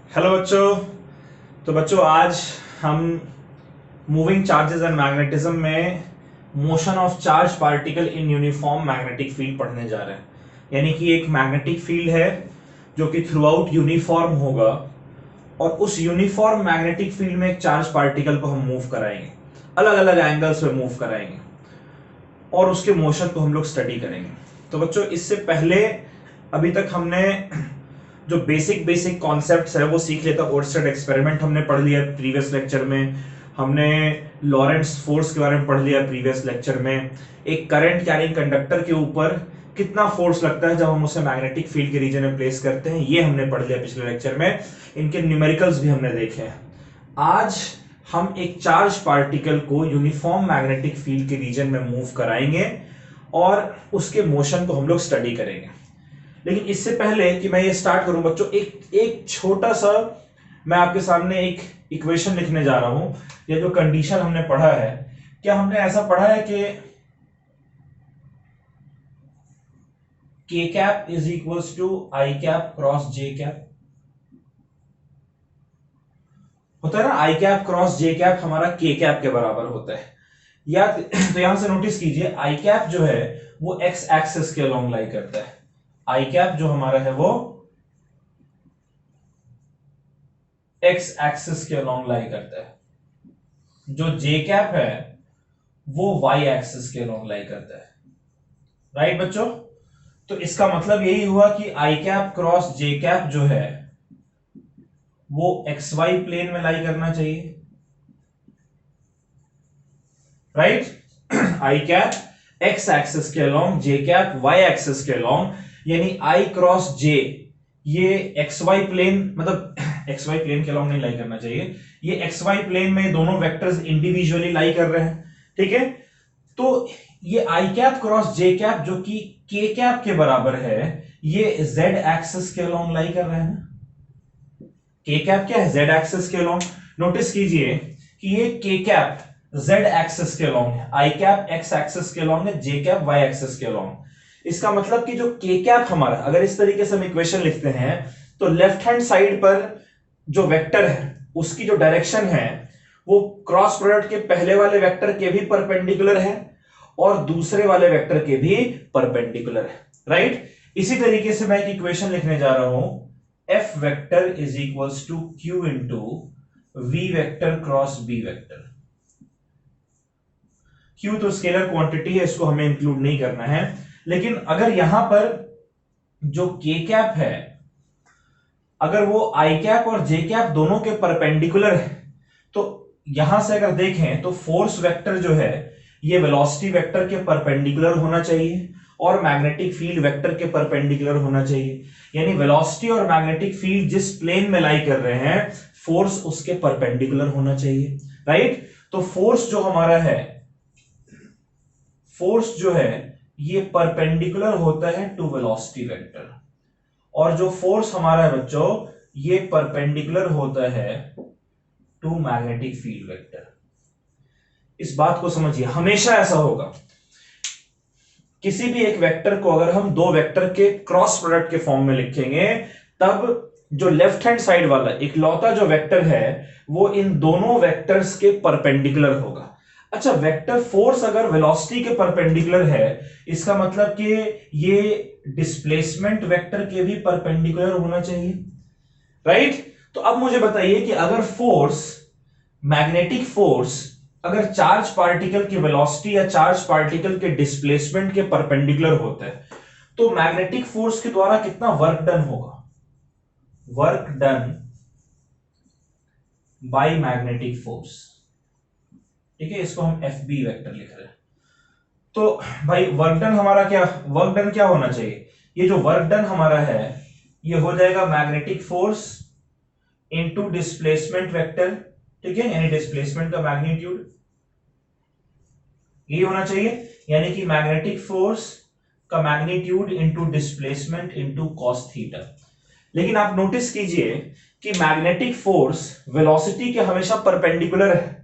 Hello बच्चों। तो बच्चों आज हम मूविंग चार्जेस एंड मैग्नेटिज्म में motion of charge particle in uniform magnetic field पढ़ने जा रहे हैं। यानी कि एक मैग्नेटिक फील्ड है जो कि थ्रू आउट यूनिफॉर्म होगा और उस यूनिफॉर्म मैग्नेटिक फील्ड में एक चार्ज पार्टिकल को हम मूव कराएंगे, अलग अलग एंगल्स पे मूव कराएंगे और उसके मोशन को हम लोग स्टडी करेंगे। तो बच्चों इससे पहले अभी तक हमने जो बेसिक कॉन्सेप्ट्स है वो सीख लेता। ओर्स्टेड एक्सपेरिमेंट हमने पढ़ लिया प्रीवियस लेक्चर में, हमने लॉरेंट्स फोर्स के बारे में पढ़ लिया प्रीवियस लेक्चर में। एक करंट कैरिंग कंडक्टर के ऊपर कितना फोर्स लगता है जब हम उसे मैग्नेटिक फील्ड के रीजन में प्लेस करते हैं, ये हमने पढ़ लिया पिछले लेक्चर में। इनके न्यूमेरिकल्स भी हमने देखे हैं। आज हम एक चार्ज पार्टिकल को यूनिफॉर्म मैग्नेटिक फील्ड के रीजन में मूव कराएंगे और उसके मोशन को हम लोग स्टडी करेंगे। लेकिन इससे पहले कि मैं ये स्टार्ट करूं बच्चों, एक छोटा सा मैं आपके सामने एक इक्वेशन लिखने जा रहा हूं। ये जो कंडीशन हमने पढ़ा है, क्या हमने ऐसा पढ़ा है कि k cap is equals to I cap cross J cap होता है ना। I cap cross J cap हमारा k कैप के बराबर होता है। या तो यहां से नोटिस कीजिए, आई कैप जो है वो x एक्सिस के अलोंग लाई करता है। आई कैप जो हमारा है वो x एक्सिस के अलोंग लाई करता है। जो j कैप है वो y एक्सिस के अलोंग लाई करता है। राइट बच्चों, तो इसका मतलब यही हुआ कि आई कैप क्रॉस जे कैप जो है वो xy प्लेन में लाई करना चाहिए। Right I cap x axis के अलोंग, जे कैप y एक्सिस के अलोंग, यानी i क्रॉस j ये xy प्लेन, मतलब xy प्लेन के अलोंग नहीं लाई करना चाहिए, ये xy प्लेन में दोनों वेक्टर्स इंडिविजुअली लाई कर रहे हैं। ठीक है, तो ये i cap cross j cap जो कि k कैप के बराबर है, ये z एक्सिस के अलोंग लाई कर रहे हैं। k कैप क्या है? z एक्सिस के अलोंग। नोटिस कीजिए कि ये k कैप z एक्सिस के अलोंग है, i कैप x एक्सिस के अलोंग है, j कैप y एक्सिस के अलोंग। इसका मतलब कि जो k कैप हमारा, अगर इस तरीके से हम इक्वेशन लिखते हैं तो लेफ्ट हैंड साइड पर जो वेक्टर है उसकी जो डायरेक्शन है वो क्रॉस प्रोडक्ट के पहले वाले वेक्टर के भी परपेंडिकुलर है और दूसरे वाले वेक्टर के भी परपेंडिकुलर है। राइट, इसी तरीके से मैं एक इक्वेशन लिखने जा रहा हूं, f vector is equals to q into v vector cross b vector. q तो स्केलर क्वांटिटी है, इसको हमें इंक्लूड नहीं करना है। लेकिन अगर यहां पर जो k कैप है, अगर वो i कैप और j कैप दोनों के परपेंडिकुलर है, तो यहां से अगर देखें तो फोर्स वेक्टर जो है ये वेलोसिटी वेक्टर के परपेंडिकुलर होना चाहिए और मैग्नेटिक फील्ड वेक्टर के परपेंडिकुलर होना चाहिए। यानी वेलोसिटी और मैग्नेटिक फील्ड जिस प्लेन में लाई कर रहे हैं, फोर्स उसके परपेंडिकुलर होना चाहिए। राइट, तो फोर्स जो हमारा है, फोर्स जो है ये परपेंडिकुलर होता है टू वेलोसिटी वेक्टर, और जो फोर्स हमारा है बच्चों ये परपेंडिकुलर होता है टू मैग्नेटिक फील्ड वेक्टर। इस बात को समझिए, हमेशा ऐसा होगा। किसी भी एक वेक्टर को अगर हम दो वेक्टर के क्रॉस प्रोडक्ट के फॉर्म में लिखेंगे, तब जो लेफ्ट हैंड साइड वाला इकलौता जो वेक्टर है वो इन दोनों वेक्टर्स के परपेंडिकुलर होगा। अच्छा, वेक्टर फोर्स अगर वेलोसिटी के परपेंडिकुलर है, इसका मतलब कि ये डिस्प्लेसमेंट वेक्टर के भी परपेंडिकुलर होना चाहिए। राइट, तो अब मुझे बताइए कि अगर फोर्स, मैग्नेटिक फोर्स अगर चार्ज पार्टिकल की वेलोसिटी या चार्ज पार्टिकल के डिस्प्लेसमेंट के परपेंडिकुलर होता है, तो मैग्नेटिक फोर्स के द्वारा कितना वर्क डन होगा? Work done by magnetic force. ठीक है, इसको हम एफ बी वेक्टर लिख रहे हैं। तो भाई वर्क डन हमारा क्या, वर्क डन क्या होना चाहिए? ये जो वर्क डन हमारा है ये हो जाएगा magnetic force into displacement vector. ठीक है, यानी डिस्प्लेसमेंट का मैग्नीट्यूड ये होना चाहिए, यानी कि मैग्नेटिक फोर्स का magnitude into displacement into cos theta. लेकिन आप नोटिस कीजिए कि मैग्नेटिक फोर्स वेलोसिटी के हमेशा परपेंडिकुलर है,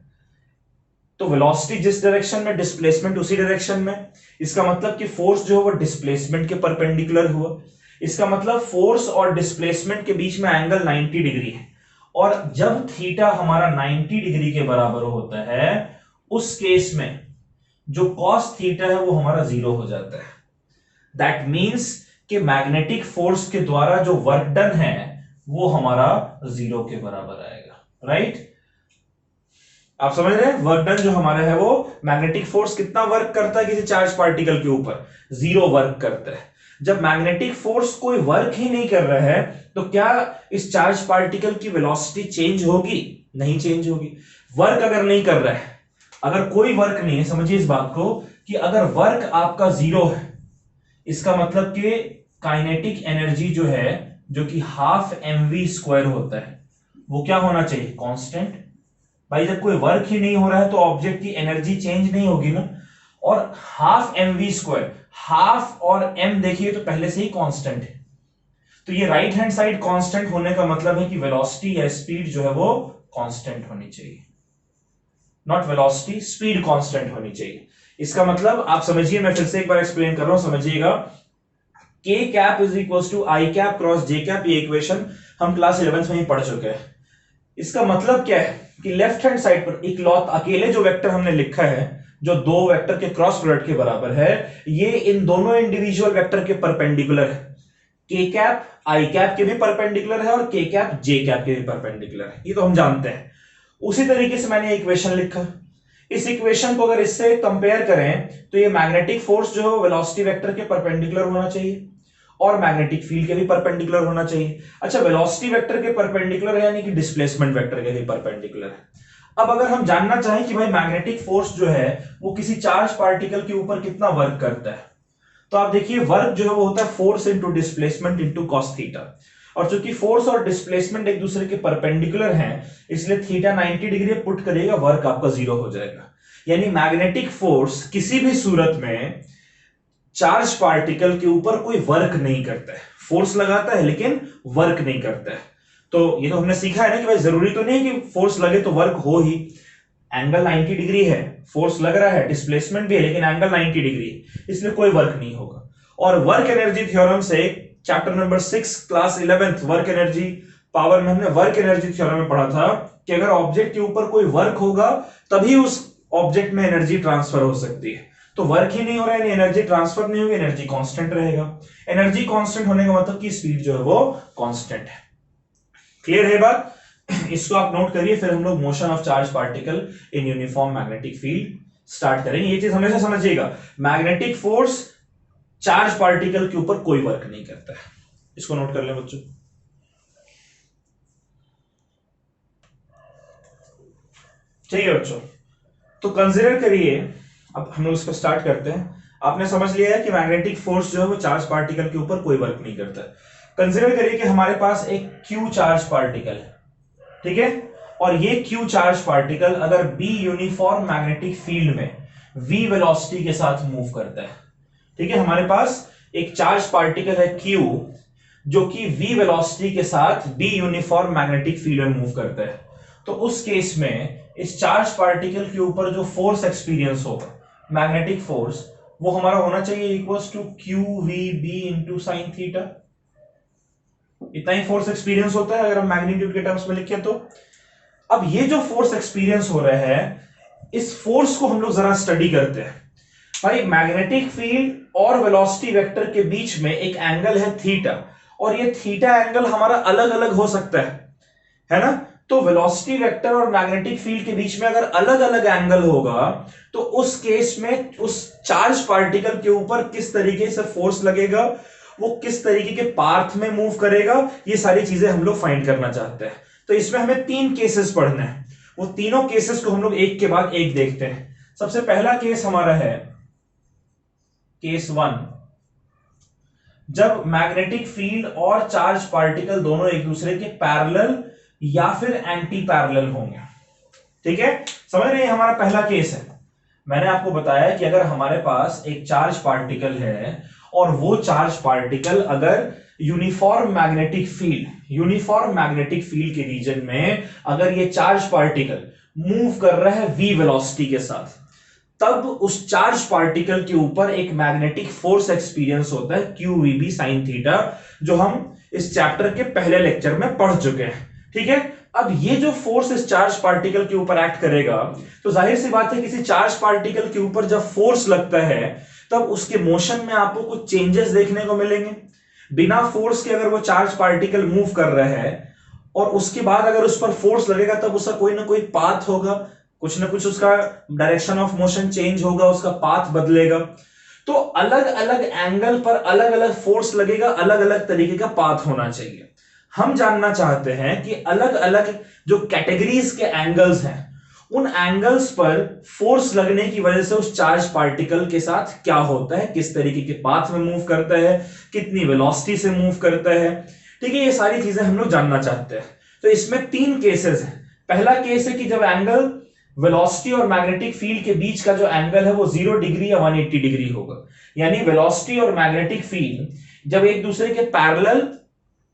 तो वेलोसिटी जिस डायरेक्शन में, डिस्प्लेसमेंट उसी डायरेक्शन में। इसका मतलब कि फोर्स जो है वो डिस्प्लेसमेंट के परपेंडिकुलर हुआ। इसका मतलब फोर्स और डिस्प्लेसमेंट के बीच में एंगल 90 डिग्री है। और जब थीटा हमारा 90 डिग्री के बराबर होता है उस केस में जो कॉस थीटा है वो हमारा 0 हो जाता है। दैट मीन्स कि मैग्नेटिक फोर्स के द्वारा जो वर्क डन है वो हमारा 0 के बराबर आएगा। राइट, आप समझ रहे हैं? वर्क डन जो हमारा है वो मैग्नेटिक फोर्स कितना वर्क करता है किसी चार्ज पार्टिकल के ऊपर, 0 वर्क करता है। जब मैग्नेटिक फोर्स कोई वर्क ही नहीं कर रहा है तो क्या इस चार्ज पार्टिकल की वेलोसिटी चेंज होगी? नहीं चेंज होगी। वर्क अगर नहीं कर रहा है, अगर कोई वर्क नहीं है, समझिए इस बात को कि अगर वर्क आपका 0 है इसका मतलब कि काइनेटिक एनर्जी जो है जो कि ½ mv² होता है वो क्या होना चाहिए? कांस्टेंट। भाई जब कोई वर्क ही नहीं हो रहा है तो ऑब्जेक्ट की एनर्जी चेंज नहीं होगी ना। और ½ mv², हाफ और m देखिए तो पहले से ही कांस्टेंट है, तो ये राइट हैंड साइड कांस्टेंट होने का मतलब है कि वेलोसिटी या स्पीड जो है वो कांस्टेंट होनी चाहिए। नॉट वेलोसिटी, स्पीड कांस्टेंट होनी चाहिए। इसका मतलब आप समझिए, मैं फिर से एक बार एक्सप्लेन कर रहा हूं, समझिएगा। k cap is equal to I cap cross J cap, ये इक्वेशन हम क्लास 11 में ही पढ़ चुके हैं। इसका मतलब क्या है कि लेफ्ट हैंड साइड पर इकलौत अकेले जो वेक्टर हमने लिखा है जो दो वेक्टर के क्रॉस प्रोडक्ट के बराबर है, ये इन दोनों इंडिविजुअल वेक्टर के परपेंडिकुलर है। k कैप आई कैप के भी परपेंडिकुलर है और k कैप जे कैप के भी परपेंडिकुलर है, ये तो हम जानते हैं। उसी तरीके से मैंने इक्वेशन लिखा। इस इक्वेशन को अगर इससे कंपेयर करें तो ये मैग्नेटिक फोर्स जो है वेलोसिटी वेक्टर के परपेंडिकुलर होना चाहिए और मैग्नेटिक फील्ड के भी परपेंडिकुलर होना चाहिए। अच्छा, वेलोसिटी वेक्टर के परपेंडिकुलर है यानी कि डिस्प्लेसमेंट वेक्टर के भी परपेंडिकुलर है। अब अगर हम जानना चाहें कि भाई मैग्नेटिक फोर्स जो है वो किसी चार्ज पार्टिकल के ऊपर कितना वर्क करता है, तो आप देखिए वर्क जो है वो होता है force into displacement into cos theta. और चूंकि फोर्स और डिस्प्लेसमेंट एक दूसरे के परपेंडिकुलर हैं इसलिए थीटा 90 डिग्री पुट करेगा, वर्क आपका 0 हो जाएगा। यानी मैग्नेटिक फोर्स किसी भी सूरत में चार्ज पार्टिकल के ऊपर कोई वर्क नहीं करता है, फोर्स लगाता है लेकिन वर्क नहीं करता है। तो ये तो हमने सीखा है ना कि भाई जरूरी तो नहीं कि फोर्स लगे तो वर्क हो ही। एंगल 90 डिग्री है, फोर्स लग रहा है, डिस्प्लेसमेंट भी है, लेकिन एंगल 90 डिग्री है इसलिए कोई वर्क नहीं होगा। और वर्क एनर्जी थ्योरम से chapter number 6 class 11 work energy power में हमने वर्क एनर्जी थ्योरम में पढ़ा था कि अगर ऑब्जेक्ट के ऊपर कोई वर्क होगा तभी उस ऑब्जेक्ट में एनर्जी ट्रांसफर हो सकती है। तो वर्क ही नहीं हो रहा है, एनर्जी ट्रांसफर नहीं होगी, एनर्जी कांस्टेंट रहेगा। एनर्जी कांस्टेंट होने का मतलब कि स्पीड जो है वो कांस्टेंट है। क्लियर है बात? इसको आप नोट करिए, फिर हम लोग motion of charge particle in uniform magnetic field start करेंगे। ये चीज हमेशा समझिएगा, मैग्नेटिक फोर्स चार्ज पार्टिकल के ऊपर कोई वर्क नहीं करता है, इसको नोट कर लें बच्चों। ठीक है बच्चों, तो कंसीडर करिए, अब हम लोग इसको स्टार्ट करते हैं। आपने समझ लिया है कि मैग्नेटिक फोर्स जो है वो चार्ज पार्टिकल के ऊपर कोई वर्क नहीं करता है। कंसीडर करिए कि हमारे पास एक क्यू चार्ज पार्टिकल है, ठीक है, और ये क्यू चार्ज पार्टिकल अगर बी यूनिफॉर्म मैग्नेटिक फील्ड में v वेलोसिटी के साथ मूव करता है, ठीक है, हमारे पास एक चार्ज पार्टिकल है q जो कि v वेलोसिटी के साथ b यूनिफॉर्म मैग्नेटिक फील्ड में मूव करता है, तो उस केस में इस चार्ज पार्टिकल के ऊपर जो फोर्स एक्सपीरियंस होगा, मैग्नेटिक फोर्स, वो हमारा होना चाहिए equals to QVB into sine theta. इतना ही फोर्स एक्सपीरियंस होता है अगर हम मैग्नीट्यूड के टर्म्स में लिखें तो। अब ये जो फोर्स एक्सपीरियंस हो रहा है, इस फोर्स को हम लोग जरा स्टडी करते हैं। भाई मैग्नेटिक फील्ड और वेलोसिटी वेक्टर के बीच में एक एंगल है थीटा, और ये थीटा एंगल हमारा अलग अलग हो सकता है ना। तो वेलोसिटी वेक्टर और मैग्नेटिक फील्ड के बीच में अगर अलग अलग एंगल होगा तो उस केस में उस चार्ज पार्टिकल के ऊपर किस तरीके से फोर्स लगेगा, वो किस तरीके के पाथ में मूव करेगा, ये सारी चीजें हम लोग फाइंड करना चाहते हैं। तो इसमें हमें 3 केसेस पढ़ने हैं, वो तीनों केसेस को हम लोग एक के बाद एक देखते हैं। सबसे पहला केस हमारा है केस 1, जब मैग्नेटिक फील्ड और चार्ज पार्टिकल दोनों एक दूसरे के पैरेलल या फिर एंटी पैरेलल होंगे। ठीक है, समझ रहे हैं? हमारा पहला केस है। मैंने आपको बताया कि अगर हमारे पास एक चार्ज पार्टिकल है और वो चार्ज पार्टिकल अगर यूनिफॉर्म मैग्नेटिक फील्ड के रीजन में अगर ये चार्ज पार्टिकल मूव कर रहा है v वेलोसिटी के साथ, तब उस चार्ज पार्टिकल के ऊपर एक मैग्नेटिक फोर्स एक्सपीरियंस होता है QVB sin थीटा, जो हम इस चैप्टर के पहले लेक्चर में पढ़ चुके हैं। ठीक है। अब ये जो फोर्स इस चार्ज पार्टिकल के ऊपर एक्ट करेगा, तो जाहिर सी बात है किसी चार्ज पार्टिकल के ऊपर जब फोर्स लगता है तब उसके मोशन में आपको कुछ चेंजेस देखने को मिलेंगे। बिना फोर्स के अगर वो चार्ज पार्टिकल मूव कर रहा है और उसके बाद अगर उस पर फोर्स लगेगा तब उसका कोई ना कोई पाथ होगा, कुछ ना कुछ उसका डायरेक्शन ऑफ मोशन चेंज होगा, उसका पाथ बदलेगा। तो अलग अलग एंगल पर अलग अलग फोर्स लगेगा, अलग अलग तरीके का पाथ होना चाहिए। हम जानना चाहते हैं कि अलग अलग जो कैटेगरीज के एंगल्स हैं उन एंगल्स पर फोर्स लगने की वजह से उस चार्ज पार्टिकल के साथ क्या होता है, किस तरीके के पाथ में मूव करता है, कितनी वेलोसिटी से मूव करता है। ठीक है, ये सारी चीजें हम लोग जानना चाहते हैं। तो इसमें 3 केसेस हैं। पहला केस है कि जब एंगल वेलोसिटी और मैग्नेटिक फील्ड के बीच का जो एंगल है वो 0 डिग्री या 180 डिग्री होगा। यानी वेलोसिटी और मैग्नेटिक फील्ड जब एक दूसरे के पैरेलल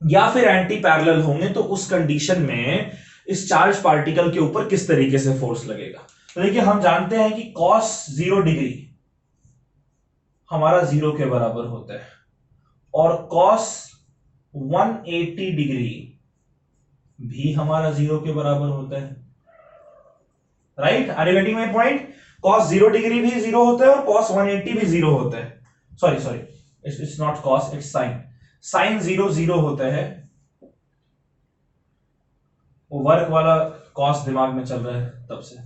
या फिर एंटी पैरेलल होंगे तो उस कंडीशन में इस चार्ज पार्टिकल के ऊपर किस तरीके से फोर्स लगेगा। तो देखिए, हम जानते हैं कि cos 0 डिग्री हमारा 0 के बराबर होता है और cos 180 डिग्री भी हमारा 0 के बराबर होता है। Right, are you getting my point? cos 0 degree भी 0 होता है और cos 180 भी 0 होता है। Sorry, it's not cos, it's sine 0 0 होता है। वो वर्क वाला cos दिमाग में चल रहा है तब से।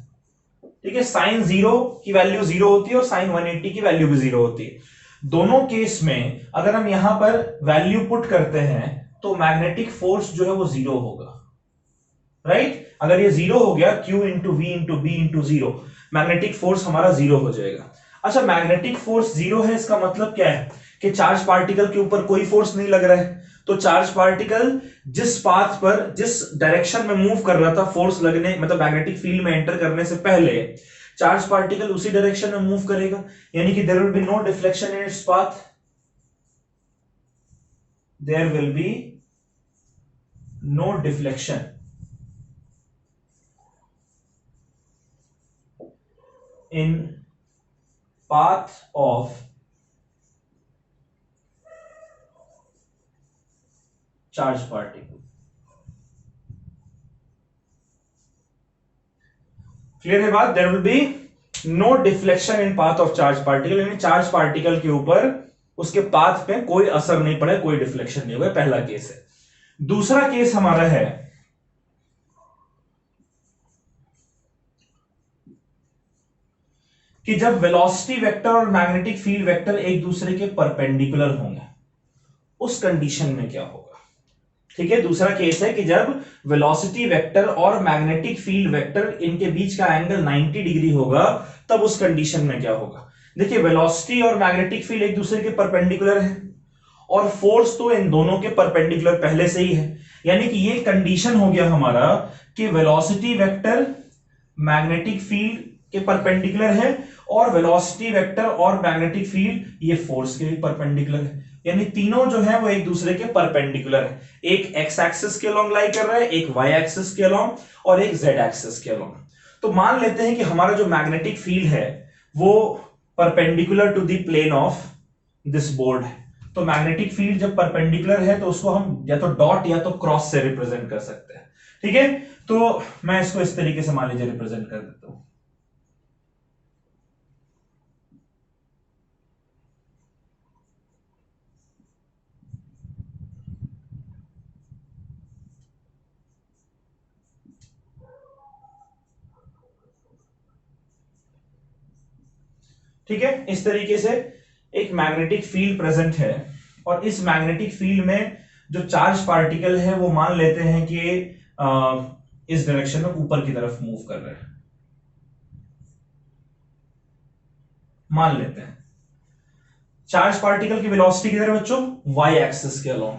ठीक है, साइन 0 की वैल्यू 0 होती है और साइन 180 की वैल्यू भी 0 होती है। दोनों केस में अगर हम यहां पर वैल्यू पुट करते हैं तो मैग्नेटिक फोर्स जो है वो 0 होगा। राइट, अगर ये 0 हो गया, Q into V into B into 0, magnetic force हमारा 0 हो जाएगा। अच्छा, मैग्नेटिक फोर्स 0 है, इसका मतलब क्या है कि चार्ज पार्टिकल के ऊपर कोई फोर्स नहीं लग रहा है। तो चार्ज पार्टिकल जिस पाथ पर, जिस डायरेक्शन में मूव कर रहा था फोर्स लगने, मतलब मैग्नेटिक फील्ड में एंटर करने से पहले, चार्ज पार्टिकल उसी डायरेक्शन में मूव करेगा। यानी कि there will be no deflection in its path, there will be no deflection in path of charge particle. Clear है बात? There will be no deflection in path of charge particle, यानी charge particle के ऊपर उसके path पे कोई असर नहीं पड़े, कोई डिफ्लेक्शन नहीं हुआ। पहला केस है। दूसरा केस हमारा है कि जब वेलोसिटी वेक्टर और मैग्नेटिक फील्ड वेक्टर एक दूसरे के परपेंडिकुलर होंगे, उस कंडीशन में क्या होगा। ठीक है, दूसरा केस है कि जब वेलोसिटी वेक्टर और मैग्नेटिक फील्ड वेक्टर इनके बीच का एंगल 90 डिग्री होगा, तब उस कंडीशन में क्या होगा। देखिए, वेलोसिटी और मैग्नेटिक फील्ड एक दूसरे के परपेंडिकुलर है और फोर्स तो इन दोनों के परपेंडिकुलर पहले से ही है। यानी कि ये कंडीशन हो गया हमारा कि वेलोसिटी वेक्टर मैग्नेटिक फील्ड के परपेंडिकुलर है और वेलोसिटी वेक्टर और मैग्नेटिक फील्ड ये फोर्स के भी परपेंडिकुलर है। यानी तीनों जो है वो एक दूसरे के परपेंडिकुलर है। एक एक्स एक्सिस के अलोंग लाई कर रहा है, एक वाई एक्सिस के अलोंग और एक जेड एक्सिस के अलोंग। तो मान लेते हैं कि हमारा जो मैग्नेटिक फील्ड है वो perpendicular to the plane of this board है। तो मैग्नेटिक फील्ड जब परपेंडिकुलर है तो उसको हम या तो डॉट या तो क्रॉस से रिप्रेजेंट कर सकते हैं। ठीक है, तो मैं इसको इस तरीके से मान लीजिए रिप्रेजेंट कर देता हूं। ठीक है, इस तरीके से एक मैग्नेटिक फील्ड प्रेजेंट है और इस मैग्नेटिक फील्ड में जो चार्ज पार्टिकल है वो मान लेते हैं कि इस डायरेक्शन में ऊपर की तरफ मूव कर रहे हैं। मान लेते हैं चार्ज पार्टिकल की वेलोसिटी किधर है बच्चों, वाई एक्सिस के अलोंग।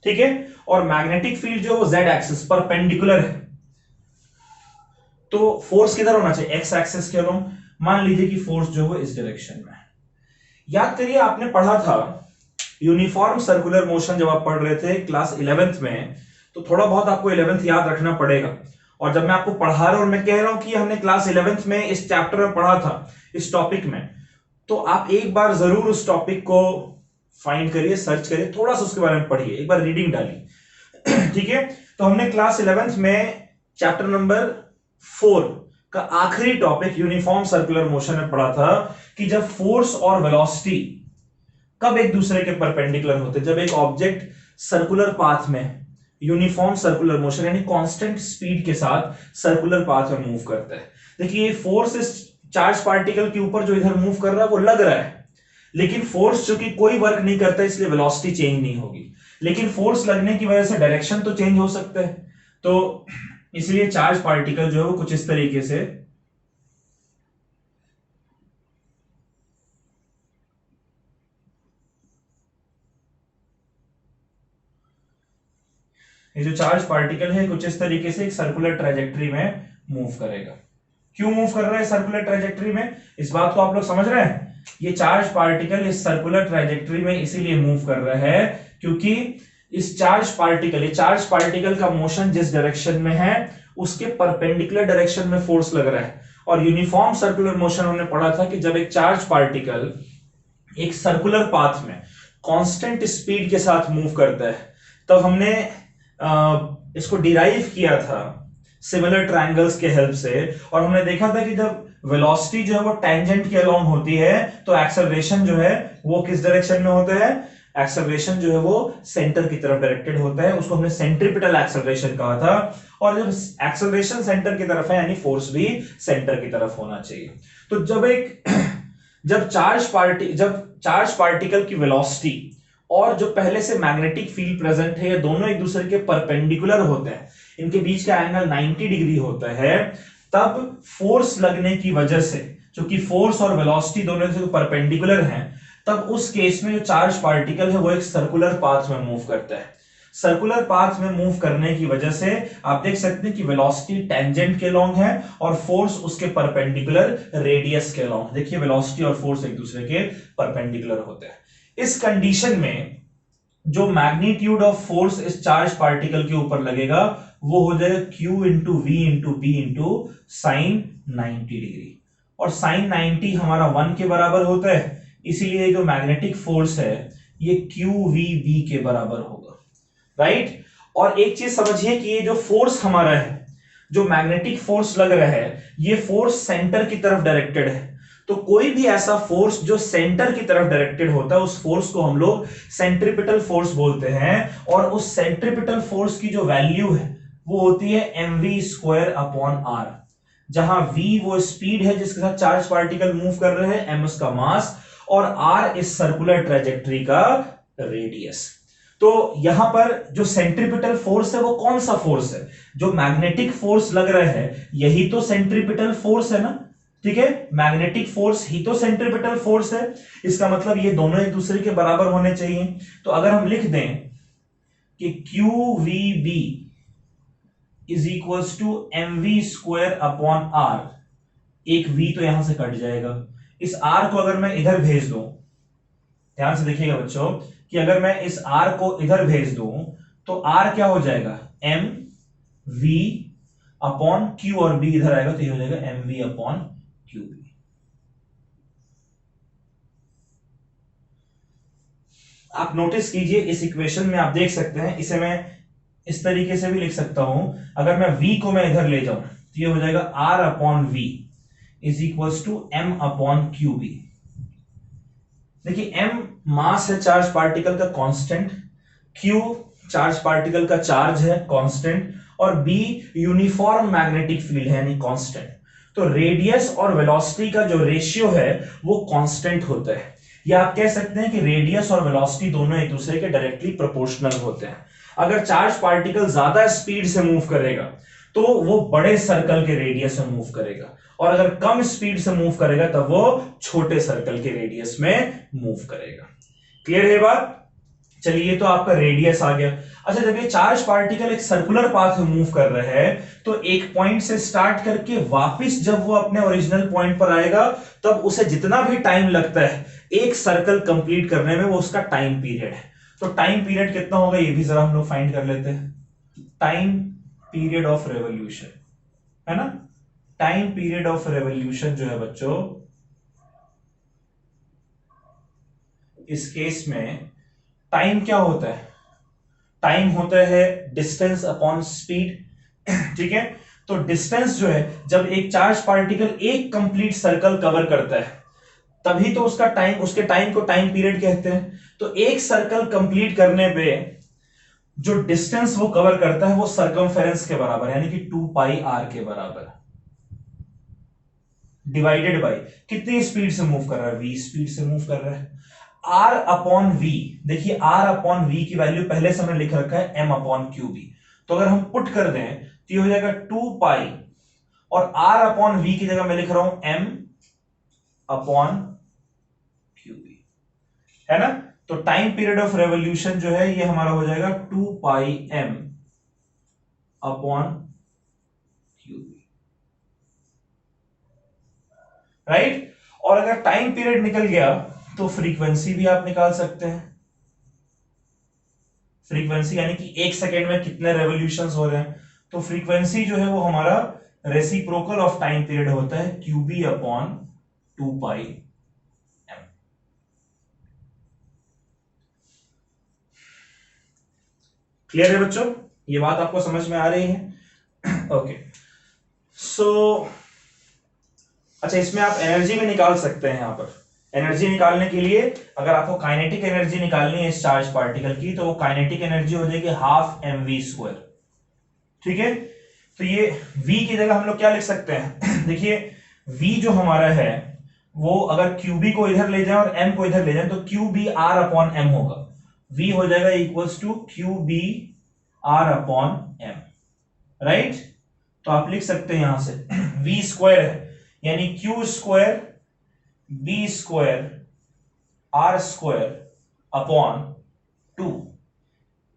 ठीक है, और मैग्नेटिक फील्ड जो है वो जेड एक्सिस परपेंडिकुलर है। तो फोर्स किधर होना चाहिए, एक्स एक्सिस के अलोंग। मान लीजिए कि फोर्स जो है इस डायरेक्शन में। याद करिए, आपने पढ़ा था यूनिफॉर्म सर्कुलर मोशन जब आप पढ़ रहे थे क्लास 11th में, तो थोड़ा बहुत आपको 11th याद रखना पड़ेगा। और जब मैं आपको पढ़ा रहा हूं और मैं कह रहा हूं कि हमने क्लास 11th में इस चैप्टर में पढ़ा था इस टॉपिक में, तो आप एक बार जरूर उस टॉपिक को फाइंड करिए, सर्च करिए, थोड़ा सा उसके बारे में पढ़िए, एक बार रीडिंग डालिए। ठीक है, तो हमने क्लास 11th में चैप्टर नंबर 4 का आखिरी टॉपिक यूनिफॉर्म सर्कुलर मोशन में पढ़ा था कि जब फोर्स और वेलोसिटी कब एक दूसरे के परपेंडिकुलर होते, जब एक ऑब्जेक्ट सर्कुलर पाथ में यूनिफॉर्म सर्कुलर मोशन यानी कांस्टेंट स्पीड के साथ सर्कुलर पाथ में मूव करता है। देखिए फोर्स इस चार्ज पार्टिकल के ऊपर जो इधर मूव कर रहा है वो लग रहा है, लेकिन फोर्स जो कि कोई वर्क नहीं करता इसलिए वेलोसिटी चेंज नहीं होगी, लेकिन फोर्स लगने की वजह से डायरेक्शन तो चेंज हो सकता है। तो इसलिए चार्ज पार्टिकल जो है वो कुछ इस तरीके से ये जो चार्ज पार्टिकल है कुछ इस तरीके से एक सर्कुलर ट्रेजेक्टरी में मूव करेगा। क्यों मूव कर रहा है सर्कुलर ट्रेजेक्टरी में, इस बात को आप लोग समझ रहे हैं? ये चार्ज पार्टिकल इस सर्कुलर ट्रेजेक्टरी में इसीलिए मूव कर रहा है क्योंकि इस चार्ज पार्टिकल का मोशन जिस डायरेक्शन में है उसके परपेंडिकुलर डायरेक्शन में फोर्स लग रहा है। और यूनिफॉर्म सर्कुलर मोशन हमने पढ़ा था कि जब एक चार्ज पार्टिकल एक सर्कुलर पाथ में कांस्टेंट स्पीड के साथ मूव करता है तब हमने इसको डिराइव किया था सिमिलर ट्रायंगल्स के हेल्प से, और हमने देखा था कि जब वेलोसिटी जो है वो टेंजेंट के अलोंग होती है तो एक्सेलरेशन जो है वो किस डायरेक्शन में होता है, एक्सेलरेशन जो है वो सेंटर की तरफ डायरेक्टेड होता है, उसको हमने सेंट्रीपिटल एक्सेलरेशन कहा था। और जब एक्सेलरेशन सेंटर की तरफ है यानी फोर्स भी सेंटर की तरफ होना चाहिए। तो जब चार्ज पार्टिकल की वेलोसिटी और जो पहले से मैग्नेटिक फील्ड प्रेजेंट है ये दोनों एक दूसरे के परपेंडिकुलर होते हैं, इनके बीच का एंगल 90 डिग्री होता है, तब फोर्स लगने की वजह से, क्योंकि फोर्स और वेलोसिटी दोनों से परपेंडिकुलर हैं, तब उस केस में जो चार्ज पार्टिकल है वो एक सर्कुलर पाथ में मूव करता है। सर्कुलर पाथ में मूव करने की वजह से आप देख सकते हैं कि वेलोसिटी टेंजेंट के लॉन्ग है और फोर्स उसके परपेंडिकुलर रेडियस के लॉन्ग। देखिए वेलोसिटी और फोर्स एक दूसरे के परपेंडिकुलर होते हैं। इस कंडीशन में जो मैग्नीट्यूड ऑफ फोर्स इस चार्ज पार्टिकल के ऊपर लगेगा वो हो जाएगा Q into V into B into sine 90 degree, और साइन 90 हमारा 1 के बराबर होता है, इसीलिए जो मैग्नेटिक फोर्स है ये QVB के बराबर होगा, राइट। और एक चीज समझिए कि ये जो फोर्स हमारा है, जो मैग्नेटिक फोर्स लग रहा है, ये फोर्स सेंटर की तरफ डायरेक्टेड है। तो कोई भी ऐसा फोर्स जो सेंटर की तरफ डायरेक्टेड होता है उस फोर्स को हम लोग सेंट्रीपिटल फोर्स बोलते हैं, और उस सेंट्रीपिटल फोर्स की जो वैल्यू है वो होती है mv² अपॉन r, जहां v वो स्पीड है जिसके साथ चार्ज पार्टिकल मूव कर रहे हैं, m उसका मास, और r इस सर्कुलर ट्रेजेक्टरी का रेडियस। तो यहां पर जो सेंट्रीपिटल फोर्स है वो कौन सा फोर्स है, जो मैग्नेटिक फोर्स लग रहा है यही तो सेंट्रीपिटल फोर्स है ना, ठीक है, मैग्नेटिक फोर्स ही तो सेंट्रीपिटल फोर्स है। इसका मतलब ये दोनों एक दूसरे के बराबर होने चाहिए। तो अगर हम लिख दें कि QVB is equals to mv² upon r, एक v तो यहां से कट जाएगा, इस r को अगर मैं इधर भेज दूं, ध्यान से देखिएगा बच्चों कि अगर मैं इस r को इधर भेज दूं तो r क्या हो जाएगा, mv अपॉन q, और b इधर आएगा तो ये हो जाएगा mv अपॉन QB। आप नोटिस कीजिए इस इक्वेशन में आप देख सकते हैं, इसे मैं इस तरीके से भी लिख सकता हूं, अगर मैं v को मैं इधर ले जाऊं तो ये हो जाएगा r upon v is equals to m upon QB। देखिए m मास है चार्ज पार्टिकल का कांस्टेंट, q चार्ज पार्टिकल का चार्ज है कांस्टेंट, और b यूनिफॉर्म मैग्नेटिक फील्ड है यानी कांस्टेंट। तो रेडियस और वेलोसिटी का जो रेशियो है वो कांस्टेंट होता है, या आप कह सकते हैं कि रेडियस और वेलोसिटी दोनों एक दूसरे के डायरेक्टली प्रोपोर्शनल होते हैं। अगर चार्ज पार्टिकल ज्यादा स्पीड से मूव करेगा तो वो बड़े सर्कल के रेडियस में मूव करेगा, और अगर कम स्पीड से मूव करेगा तब वो छोटे सर्कल के रेडियस में मूव करेगा। क्लियर है बात? चलिए तो आपका रेडियस आ गया। अच्छा, जब ये चार्ज पार्टिकल एक सर्कुलर पाथ में मूव कर रहे हैं तो एक पॉइंट से स्टार्ट करके वापस जब वो अपने ओरिजिनल पॉइंट पर आएगा तब उसे जितना भी टाइम लगता है एक सर्कल कंप्लीट करने में वो उसका टाइम पीरियड है। तो टाइम पीरियड कितना होगा ये भी जरा हम लोग फाइंड कर लेते हैं। टाइम पीरियड ऑफ रेवोल्यूशन है ना, टाइम पीरियड ऑफ रेवोल्यूशन जो है बच्चों, इस केस में टाइम क्या होता है, टाइम होता है डिस्टेंस अपॉन स्पीड, ठीक है। तो डिस्टेंस जो है, जब एक चार्ज पार्टिकल एक कंप्लीट सर्कल कवर करता है तभी तो उसका टाइम, उसके टाइम को टाइम पीरियड कहते हैं। तो एक सर्कल कंप्लीट करने पे जो डिस्टेंस वो कवर करता है वो सर्कमफेरेंस के बराबर है, यानी कि 2 पाई आर के बराबर, डिवाइडेड बाय कितनी स्पीड से मूव कर रहा है, v स्पीड से मूव कर रहा है। r अपॉन v, देखिए r अपॉन v की वैल्यू पहले से हमने लिख रखा है m अपॉन क्यू बी, तो अगर हम पुट कर दें तो ये हो जाएगा 2 पाई, और r अपॉन v की जगह मैं लिख रहा हूं m अपॉन क्यू बी, है ना। तो टाइम पीरियड ऑफ रेवोल्यूशन जो है ये हमारा हो जाएगा 2 pi m upon Q B, right. और अगर टाइम पीरियड निकल गया तो फ्रीक्वेंसी भी आप निकाल सकते हैं। फ्रीक्वेंसी यानी कि एक सेकेंड में कितने रेवोल्यूशंस हो रहे हैं, तो फ्रीक्वेंसी जो है वो हमारा रेसिप्रोकल ऑफ टाइम पीरियड होता है QB upon 2 pi M. Clear है बच्चों, ये बात आपको समझ में आ रही है? ओके सो अच्छा, इसमें आप एनर्जी भी निकाल सकते हैं। यहां पर एनर्जी निकालने के लिए अगर आपको काइनेटिक एनर्जी निकालनी है इस चार्ज पार्टिकल की, तो वो काइनेटिक एनर्जी हो जाएगी हाफ mv², ठीक है। तो ये v की जगह हम लोग क्या लिख सकते हैं देखिए v जो हमारा है वो अगर qb को इधर ले जाए और m को इधर ले जाए तो qb r अपॉन m होगा, v हो जाएगा equals to qb r upon m, right. तो आप लिख सकते हैं यहां से v स्क्वायर है यानी q square b square r square upon 2,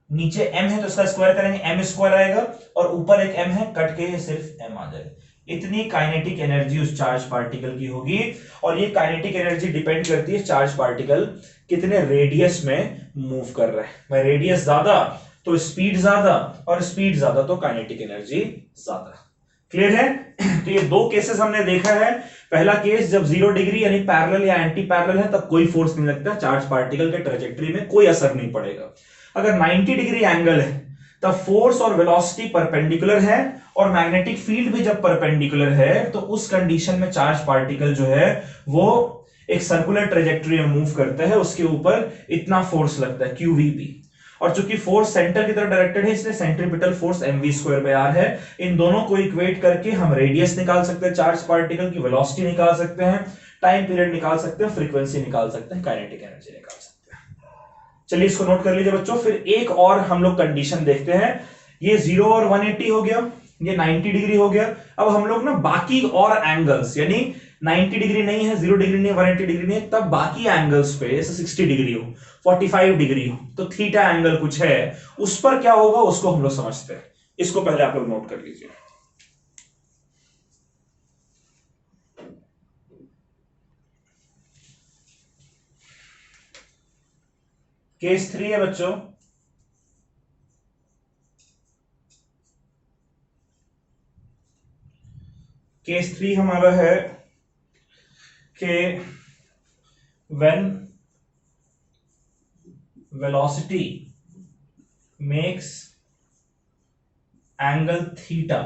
नीचे m है तो इसका स्क्वायर करेंगे m स्क्वायर आएगा, और ऊपर एक m है कट के ये सिर्फ m आ जाएगा। इतनी काइनेटिक एनर्जी उस चार्ज पार्टिकल की होगी, और ये काइनेटिक एनर्जी डिपेंड करती है चार्ज पार्टिकल कितने रेडियस में मूव कर रहा है। भाई रेडियस ज्यादा तो स्पीड ज्यादा, और स्पीड ज्यादा तो काइनेटिक एनर्जी ज्यादा। क्लियर है? तो ये दो केसेस हमने देखा है। पहला केस जब 0 डिग्री यानी पैरेलल या एंटी पैरेलल है तब कोई फोर्स नहीं लगता, चार्ज पार्टिकल के ट्रेजेक्टरी में कोई असर नहीं पड़ेगा। अगर 90 डिग्री एंगल है तब फोर्स और वेलोसिटी परपेंडिकुलर है, और मैग्नेटिक फील्ड भी जब परपेंडिकुलर है तो उस कंडीशन में चार्ज पार्टिकल जो है वो एक सर्कुलर ट्रेजेक्टरी में मूव करता है, उसके ऊपर इतना फोर्स लगता है QVP, और चूंकि फोर्स सेंटर की तरफ डायरेक्टेड है इसलिए सेंट्रीपिटल फोर्स mv²/r है। इन दोनों को इक्वेट करके हम रेडियस निकाल सकते हैं चार्ज पार्टिकल की, वेलोसिटी निकाल सकते हैं, टाइम पीरियड निकाल सकते हैं, फ्रीक्वेंसी निकाल सकते हैं, काइनेटिक एनर्जी निकाल सकते हैं। चलिए इसको नोट कर लीजिए बच्चों। फिर एक और हम लोग कंडीशन देखते हैं। ये 0 और 180 हो गया, ये 90 डिग्री हो गया। अब हम लोग ना बाकी और एंगल्स, यानी 90 डिग्री नहीं है, 0 डिग्री नहीं है, 180 डिग्री नहीं है, तब बाकी एंगल्स पे जैसे 60 डिग्री हो, 45 डिग्री हो, तो थीटा एंगल कुछ है उस पर क्या होगा उसको हम लोग समझते हैं। इसको पहले आप लोग नोट कर लीजिए। केस 3 है बच्चों। केस 3 हमारा है कि when velocity makes angle theta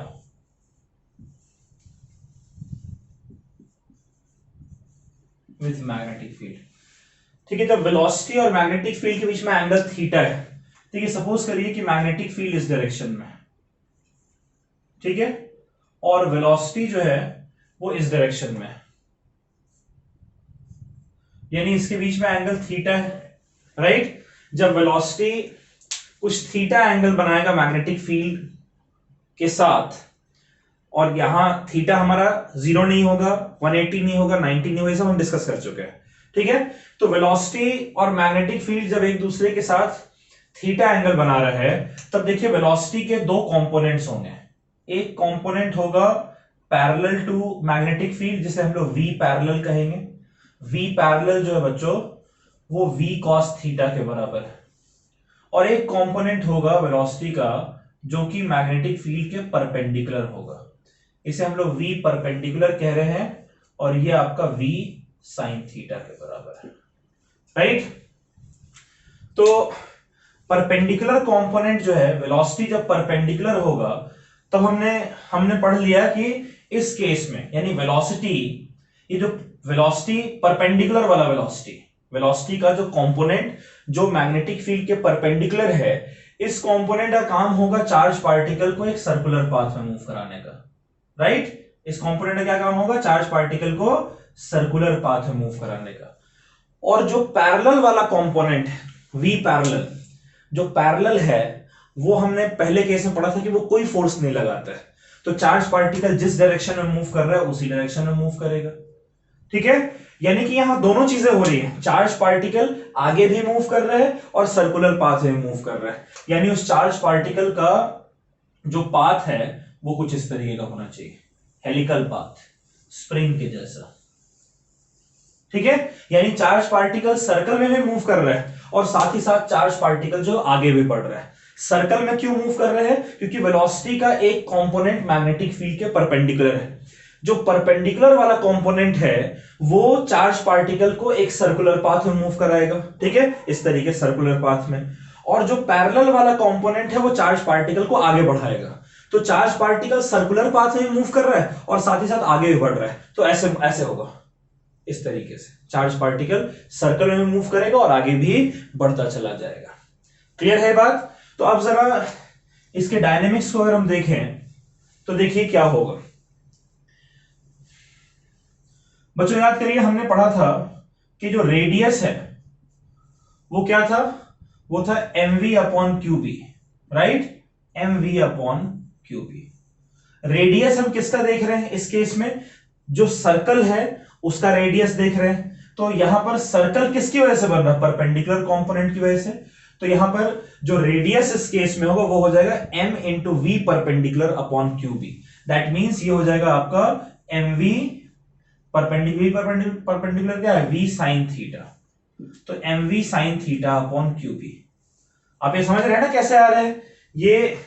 with magnetic field, ठीक है। जब वेलोसिटी और मैग्नेटिक फील्ड के बीच में एंगल थीटा है, ठीक है, सपोज करिए कि मैग्नेटिक फील्ड इस डायरेक्शन में, ठीक है, और वेलोसिटी जो है वो इस डायरेक्शन में, यानी इसके बीच में एंगल थीटा है, राइट। जब वेलोसिटी कुछ थीटा एंगल बनाएगा मैग्नेटिक फील्ड के साथ, और यहां थीटा हमारा 0 नहीं होगा, 180 नहीं होगा, 90 नहीं होगा, सब हम डिस्कस कर चुके हैं, ठीक है। तो वेलोसिटी और मैग्नेटिक फील्ड जब एक दूसरे के साथ थीटा एंगल बना रहा है तब देखिए वेलोसिटी के दो कंपोनेंट्स होंगे। एक कंपोनेंट होगा पैरेलल टू मैग्नेटिक फील्ड जिसे हम लोग V पैरेलल कहेंगे। V पैरेलल जो है बच्चों वो V cos थीटा के बराबर है, और एक कंपोनेंट होगा वेलोसिटी का जो कि मैग्नेटिक फील्ड के परपेंडिकुलर होगा, इसे हम लोग V परपेंडिकुलर कह रहे हैं, और ये आपका V sin थीटा के बराबर है, राइट। तो परपेंडिकुलर कंपोनेंट जो है, वेलोसिटी जब परपेंडिकुलर होगा तब हमने पढ़ लिया कि इस केस में यानी वेलोसिटी, ये जो वेलोसिटी परपेंडिकुलर वाला वेलोसिटी का जो कंपोनेंट जो मैग्नेटिक फील्ड के परपेंडिकुलर है, इस कंपोनेंट का काम होगा चार्ज पार्टिकल को एक सर्कुलर पाथ में मूव कराने का, राइट। इस कंपोनेंट का क्या काम होगा, चार्ज पार्टिकल को सर्कुलर पाथ में मूव कराने का। और जो पैरेलल वाला कंपोनेंट वी पैरेलल, जो पैरेलल है वो हमने पहले केस में पढ़ा था कि वो कोई फोर्स नहीं लगाता है, तो चार्ज पार्टिकल जिस डायरेक्शन में मूव कर रहा है उसी डायरेक्शन में मूव करेगा, ठीक है। यानी कि यहां दोनों चीजें हो रही है, चार्ज पार्टिकल आगे भी मूव कर रहा है और सर्कुलर पाथ में मूव कर रहा है, यानी उस चार्ज पार्टिकल का जो पाथ है वो कुछ इस तरीके का होना चाहिए, हेलिकल पाथ, स्प्रिंग के जैसा, ठीक है। यानी चार्ज पार्टिकल सर्कल में भी मूव कर रहा है और साथ ही साथ चार्ज पार्टिकल जो आगे भी बढ़ रहा है। सर्कल में क्यों मूव कर रहे हैं, क्योंकि वेलोसिटी का एक कंपोनेंट मैग्नेटिक फील्ड के परपेंडिकुलर है, जो परपेंडिकुलर वाला कंपोनेंट है वो चार्ज पार्टिकल को एक सर्कुलर पाथ में मूव कराएगा, ठीक है, इस तरीके सर्कुलर पाथ में। और जो पैरेलल वाला कंपोनेंट है वो चार्ज पार्टिकल को आगे बढ़ाएगा, तो चार्ज पार्टिकल सर्कुलर पाथ में मूव कर रहा है और साथ ही साथ आगे भी बढ़ रहा है, तो ऐसे ऐसे होगा, इस तरीके से चार्ज पार्टिकल सर्कल में मूव करेगा और आगे भी बढ़ता चला जाएगा। क्लियर है बात। तो अब जरा इसके डायनेमिक्स को अगर हम देखें तो देखिए क्या होगा। बच्चों याद करिए हमने पढ़ा था कि जो रेडियस है वो क्या था, वो था mv upon QB, right, mv upon QB. Radius हम किसका देख रहे हैं, इस केस में जो सर्कल है उसका रेडियस देख रहे हैं, तो यहां पर सर्कल किसकी वजह से बन रहा है, परपेंडिकुलर कंपोनेंट की वजह से, तो यहां पर जो रेडियस इस केस में होगा वो हो जाएगा m into V perpendicular upon QB. That means ये हो जाएगा आपका mv परपेंडिकुलर क्या है, v साइन थीटा, तो mv sine theta upon QB. आप ये समझ रहे हैं ना कैसे आ रहा है। ये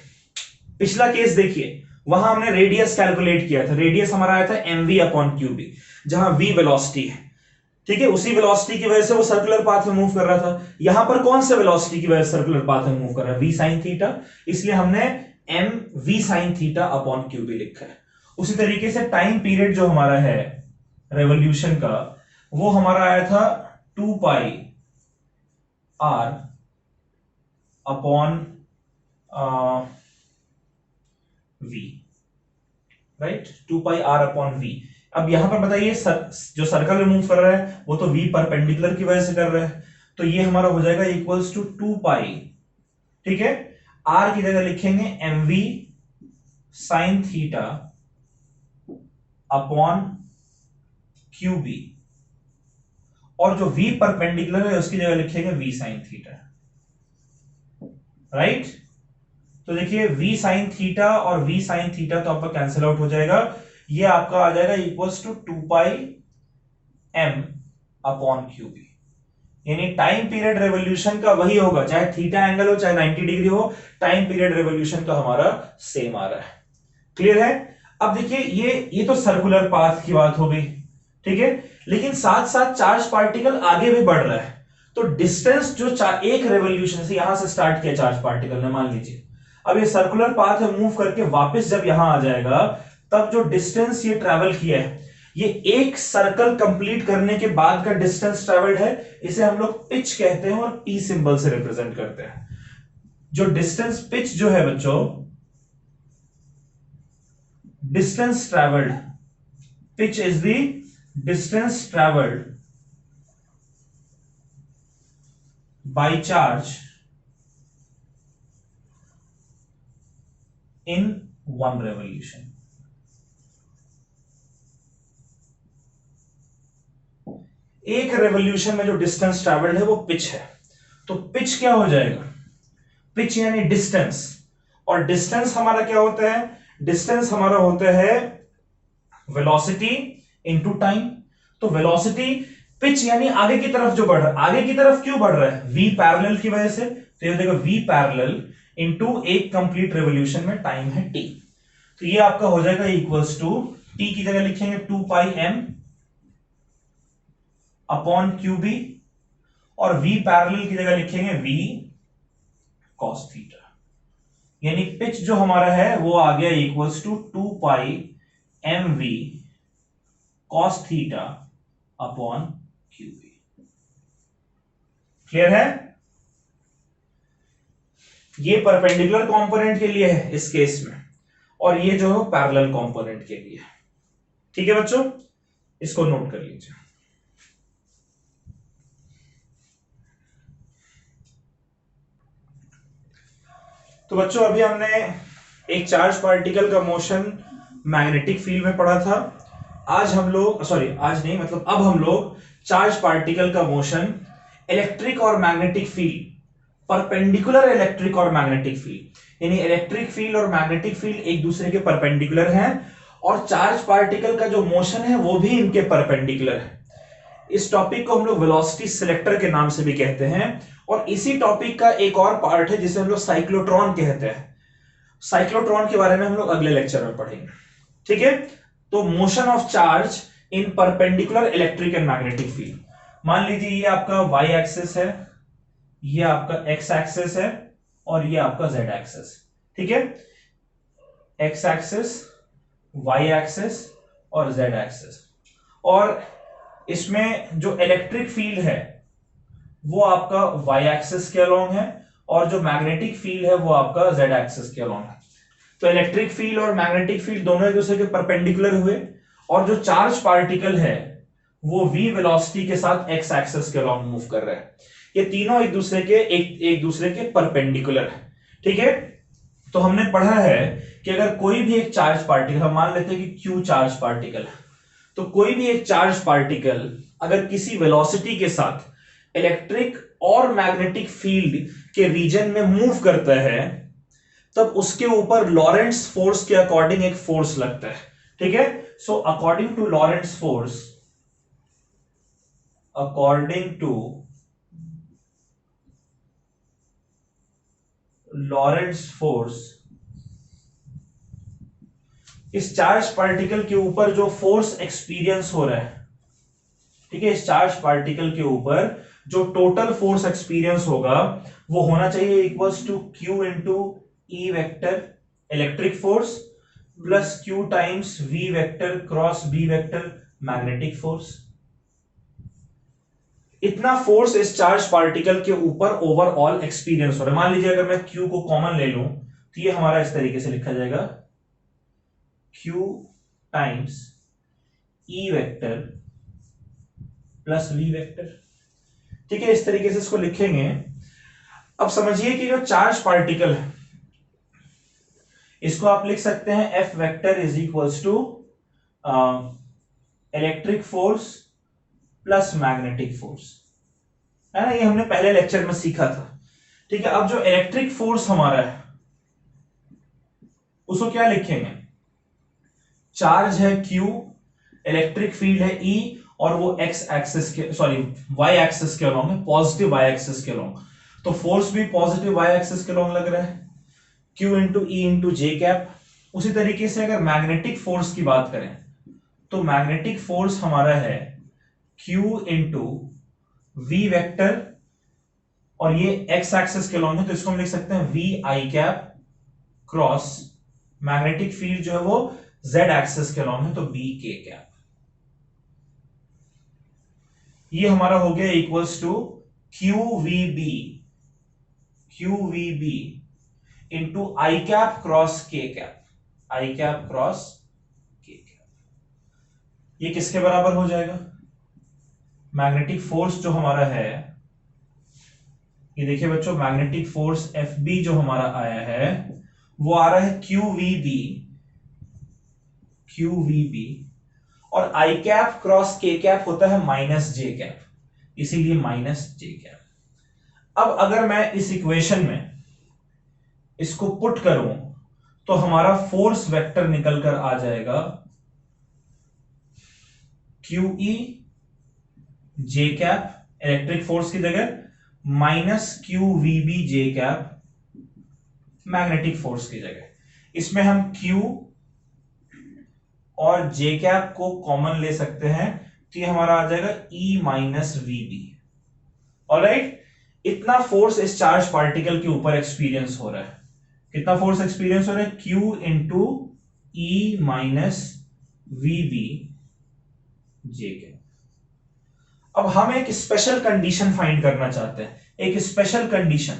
पिछला केस देखिए, वहां हमने रेडियस कैलकुलेट किया था, रेडियस हमारा आया था mv अपॉन क्यूबी, जहां v वेलोसिटी है, ठीक है, उसी वेलोसिटी की वजह से वो सर्कुलर पाथ में मूव कर रहा था। यहां पर कौन से वेलोसिटी की वजह से सर्कुलर पाथ में मूव कर रहा है, v साइन थीटा, इसलिए हमने m v sine theta upon QB लिखा है। उसी तरीके से टाइम पीरियड जो हमारा है रेवोल्यूशन का, वो हमारा आया था 2 पाई r अपॉन v, राइट, 2 पाई r अपॉन v। अब यहां पर बताइए जो सर्कल में मूव कर रहा है वो तो v परपेंडिकुलर की वजह से कर रहा है, तो ये हमारा हो जाएगा इक्वल्स टू 2 पाई, ठीक है, r की जगह लिखेंगे mv sine theta upon QB, और जो v परपेंडिकुलर है उसकी जगह लिखेंगे v साइन थीटा, राइट। तो देखिए v साइन थीटा और v साइन थीटा तो आपका कैंसिल आउट हो जाएगा, ये आपका आ जाएगा equals to 2 pi m upon QB. यानी टाइम पीरियड रेवोल्यूशन का वही होगा, चाहे थीटा एंगल हो चाहे 90 डिग्री हो, टाइम पीरियड रेवोल्यूशन का हमारा सेम आ रहा है। क्लियर है। अब देखिए ये तो सर्कुलर पाथ की बात हो गई, ठीक है, लेकिन साथ साथ चार्ज पार्टिकल आगे भी बढ़ रहा है, तो डिस्टेंस जो एक रेवोल्यूशन से यहां से स्टार्ट किया चार्ज पार्टिकल ने, मान लीजिए अब ये सर्कुलर पाथ है, मूव करके वापस जब यहां आ जाएगा तब जो डिस्टेंस ये ट्रैवल किया है, ये एक सर्कल कंप्लीट करने के बाद का डिस्टेंस ट्रैवल्ड है, इसे हम लोग पिच कहते हैं और पी सिंबल से रिप्रेजेंट करते हैं। जो डिस्टेंस पिच जो है बच्चों, distance travelled, pitch is the distance travelled by charge in one revolution. एक रेवोल्यूशन में जो डिस्टेंस ट्रैवल्ड है वो पिच है, तो पिच क्या हो जाएगा, पिच यानी डिस्टेंस, और डिस्टेंस हमारा क्या होता है, डिस्टेंस हमारा होता है वेलोसिटी इनटू टाइम। तो वेलोसिटी पिच यानी आगे की तरफ जो बढ़ रहा है, आगे की तरफ क्यों बढ़ रहा है, v पैरेलल की वजह से, तो ये देखो v पैरेलल इनटू एक कंप्लीट रेवोल्यूशन में टाइम है t, तो ये आपका हो जाएगा इक्वल्स टू, t की जगह लिखेंगे 2 पाई m अपॉन क्यूबी, और v पैरेलल की जगह लिखेंगे v कॉस थीटा, यानी पिच जो हमारा है वो आ गया equals to 2 pi M V cos theta upon Q V. Clear है? ये परपेंडिकुलर कंपोनेंट के लिए है इस केस में, और ये जो है पैरेलल कंपोनेंट के लिए। ठीक है बच्चों, इसको नोट कर लीजिए। तो बच्चों अभी हमने एक चार्ज पार्टिकल का मोशन मैग्नेटिक फील्ड में पढ़ा था। आज हम लोग आज नहीं मतलब अब हम लोग चार्ज पार्टिकल का मोशन इलेक्ट्रिक और मैग्नेटिक फील्ड, परपेंडिकुलर इलेक्ट्रिक और मैग्नेटिक फील्ड, यानी इलेक्ट्रिक फील्ड और मैग्नेटिक फील्ड एक दूसरे के परपेंडिकुलर हैं, और चार्ज पार्टिकल का जो मोशन है वो भी इनके परपेंडिकुलर है। इस टॉपिक को हम लोग वेलोसिटी सिलेक्टर के नाम से भी कहते हैं, और इसी टॉपिक का एक और पार्ट है जिसे हम लोग साइक्लोट्रॉन कहते हैं। साइक्लोट्रॉन के बारे में हम लोग अगले लेक्चर में पढ़ेंगे। ठीक है, तो motion of charge in perpendicular electric and magnetic field. मान लीजिए ये आपका वाई एक्सिस है, ये आपका एक्स एक्सिस है, और ये आपका जेड एक्सिस। ठीक है, एक्स एक्सिस, वाई एक्सिस और जेड एक्सिस, और इसमें जो इलेक्ट्रिक फील्ड है वो आपका वाई एक्सिस के अलोंग है, और जो मैग्नेटिक फील्ड है वो आपका जेड एक्सिस के अलोंग है। तो इलेक्ट्रिक फील्ड और मैग्नेटिक फील्ड दोनों एक दूसरे के परपेंडिकुलर हुए, और जो चार्ज पार्टिकल है वो v वेलोसिटी के साथ x एक्सिस के अलोंग मूव कर रहा है। ये तीनों एक दूसरे के परपेंडिकुलर है। ठीक है, तो हमने पढ़ा है कि अगर कोई भी एक चार्ज पार्टिकल, हम मान लेते हैं कि q चार्ज पार्टिकल है, तो कोई भी एक चार्ज पार्टिकल अगर किसी वेलोसिटी के साथ इलेक्ट्रिक और मैग्नेटिक फील्ड के रीजन में मूव करता है, तब उसके ऊपर लॉरेंट्ज फोर्स के अकॉर्डिंग एक फोर्स लगता है। ठीक है, so according to Lorentz force, according to Lorentz force, इस चार्ज पार्टिकल के ऊपर जो फोर्स एक्सपीरियंस हो रहा है, ठीक है, इस चार्ज पार्टिकल के ऊपर जो टोटल फोर्स एक्सपीरियंस होगा वो होना चाहिए equals to Q into E vector electric force plus Q times V vector cross B vector magnetic force. इतना फोर्स इस चार्ज पार्टिकल के ऊपर ओवरऑल एक्सपीरियंस हो रहा है। मान लीजिए अगर मैं Q को कॉमन ले लूं तो ये हमारा इस तरीके से लिखा जाएगा, Q times E vector plus V vector. ठीक है, इस तरीके से इसको लिखेंगे। अब समझिए कि जो चार्ज पार्टिकल है इसको आप लिख सकते हैं F vector is equals to electric force plus magnetic force, है ना, ये हमने पहले लेक्चर में सीखा था। ठीक है, अब जो इलेक्ट्रिक फोर्स हमारा है उसको क्या लिखेंगे, चार्ज है Q, इलेक्ट्रिक फील्ड है E, और वो एक्स एक्सिस के वाई एक्सिस के अलोंग है, पॉजिटिव वाई एक्सिस के अलोंग, तो फोर्स भी पॉजिटिव वाई एक्सिस के अलोंग लग रहा है, Q into E into J cap. उसी तरीके से अगर मैग्नेटिक फोर्स की बात करें तो मैग्नेटिक फोर्स हमारा है Q इंटू वी वेक्टर, और ये एक्स एक्सिस के अलोंग है, तो इसको हम लिख सकते हैं V I cap cross magnetic field जो है वो जेड एक्सिस के अलोंग है, तो बी के कैप। ये हमारा हो गया equals to Q V B into I cap cross K cap, I cap cross K cap. ये किसके बराबर हो जाएगा, मैग्नेटिक फोर्स जो हमारा है, ये देखिए बच्चों, मैग्नेटिक फोर्स एफ बी जो हमारा आया है वो आ रहा है क्यू वी बी, और आई कैप क्रॉस के कैप होता है माइनस जे कैप, इसीलिए माइनस जे कैप। अब अगर मैं इस इक्वेशन में इसको पुट करूं तो हमारा फोर्स वेक्टर निकल कर आ जाएगा Q E J cap electric force की जगह minus Q V B J cap magnetic force की जगह। इसमें हम Q और जे कैप को कॉमन ले सकते हैं, तो ये हमारा आ जाएगा E minus V B. Alright, इतना फोर्स इस चार्ज पार्टिकल के ऊपर एक्सपीरियंस हो रहा है। कितना फोर्स एक्सपीरियंस हो रहा है? Q into E minus V B J K. अब हम एक स्पेशल कंडीशन फाइंड करना चाहते हैं, एक स्पेशल कंडीशन,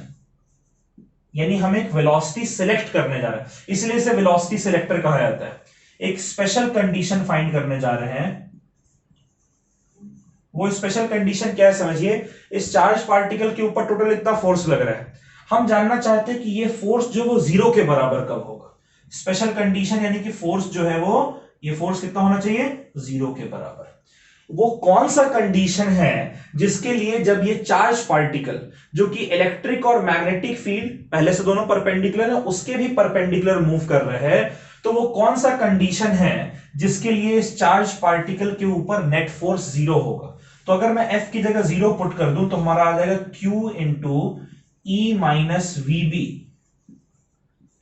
यानी हम एक वेलोसिटी सिलेक्ट करने जा रहे हैं, इसलिए इसे वेलोसिटी सिलेक्टर कहा जाता है। एक स्पेशल कंडीशन फाइंड करने जा रहे हैं। वो स्पेशल कंडीशन क्या है समझिए। इस चार्ज पार्टिकल के ऊपर टोटल इतना फोर्स लग रहा है, हम जानना चाहते हैं कि ये फोर्स जो वो जीरो के बराबर कब होगा। स्पेशल कंडीशन यानी कि फोर्स जो है वो, ये फोर्स कितना होना चाहिए? जीरो के बराबर। वो कौन सा कंडीशन है जिसके लिए जब ये चार्ज पार्टिकल जो कि इलेक्ट्रिक और मैग्नेटिक फील्ड पहले से दोनों परपेंडिकुलर है, उसके भी परपेंडिकुलर मूव कर रहे हैं, तो वो कौन सा कंडीशन है जिसके लिए इस चार्ज पार्टिकल के ऊपर नेट फोर्स जीरो होगा? तो अगर मैं F की जगह जीरो पुट कर दूं तो हमारा आ जाएगा Q into E minus V B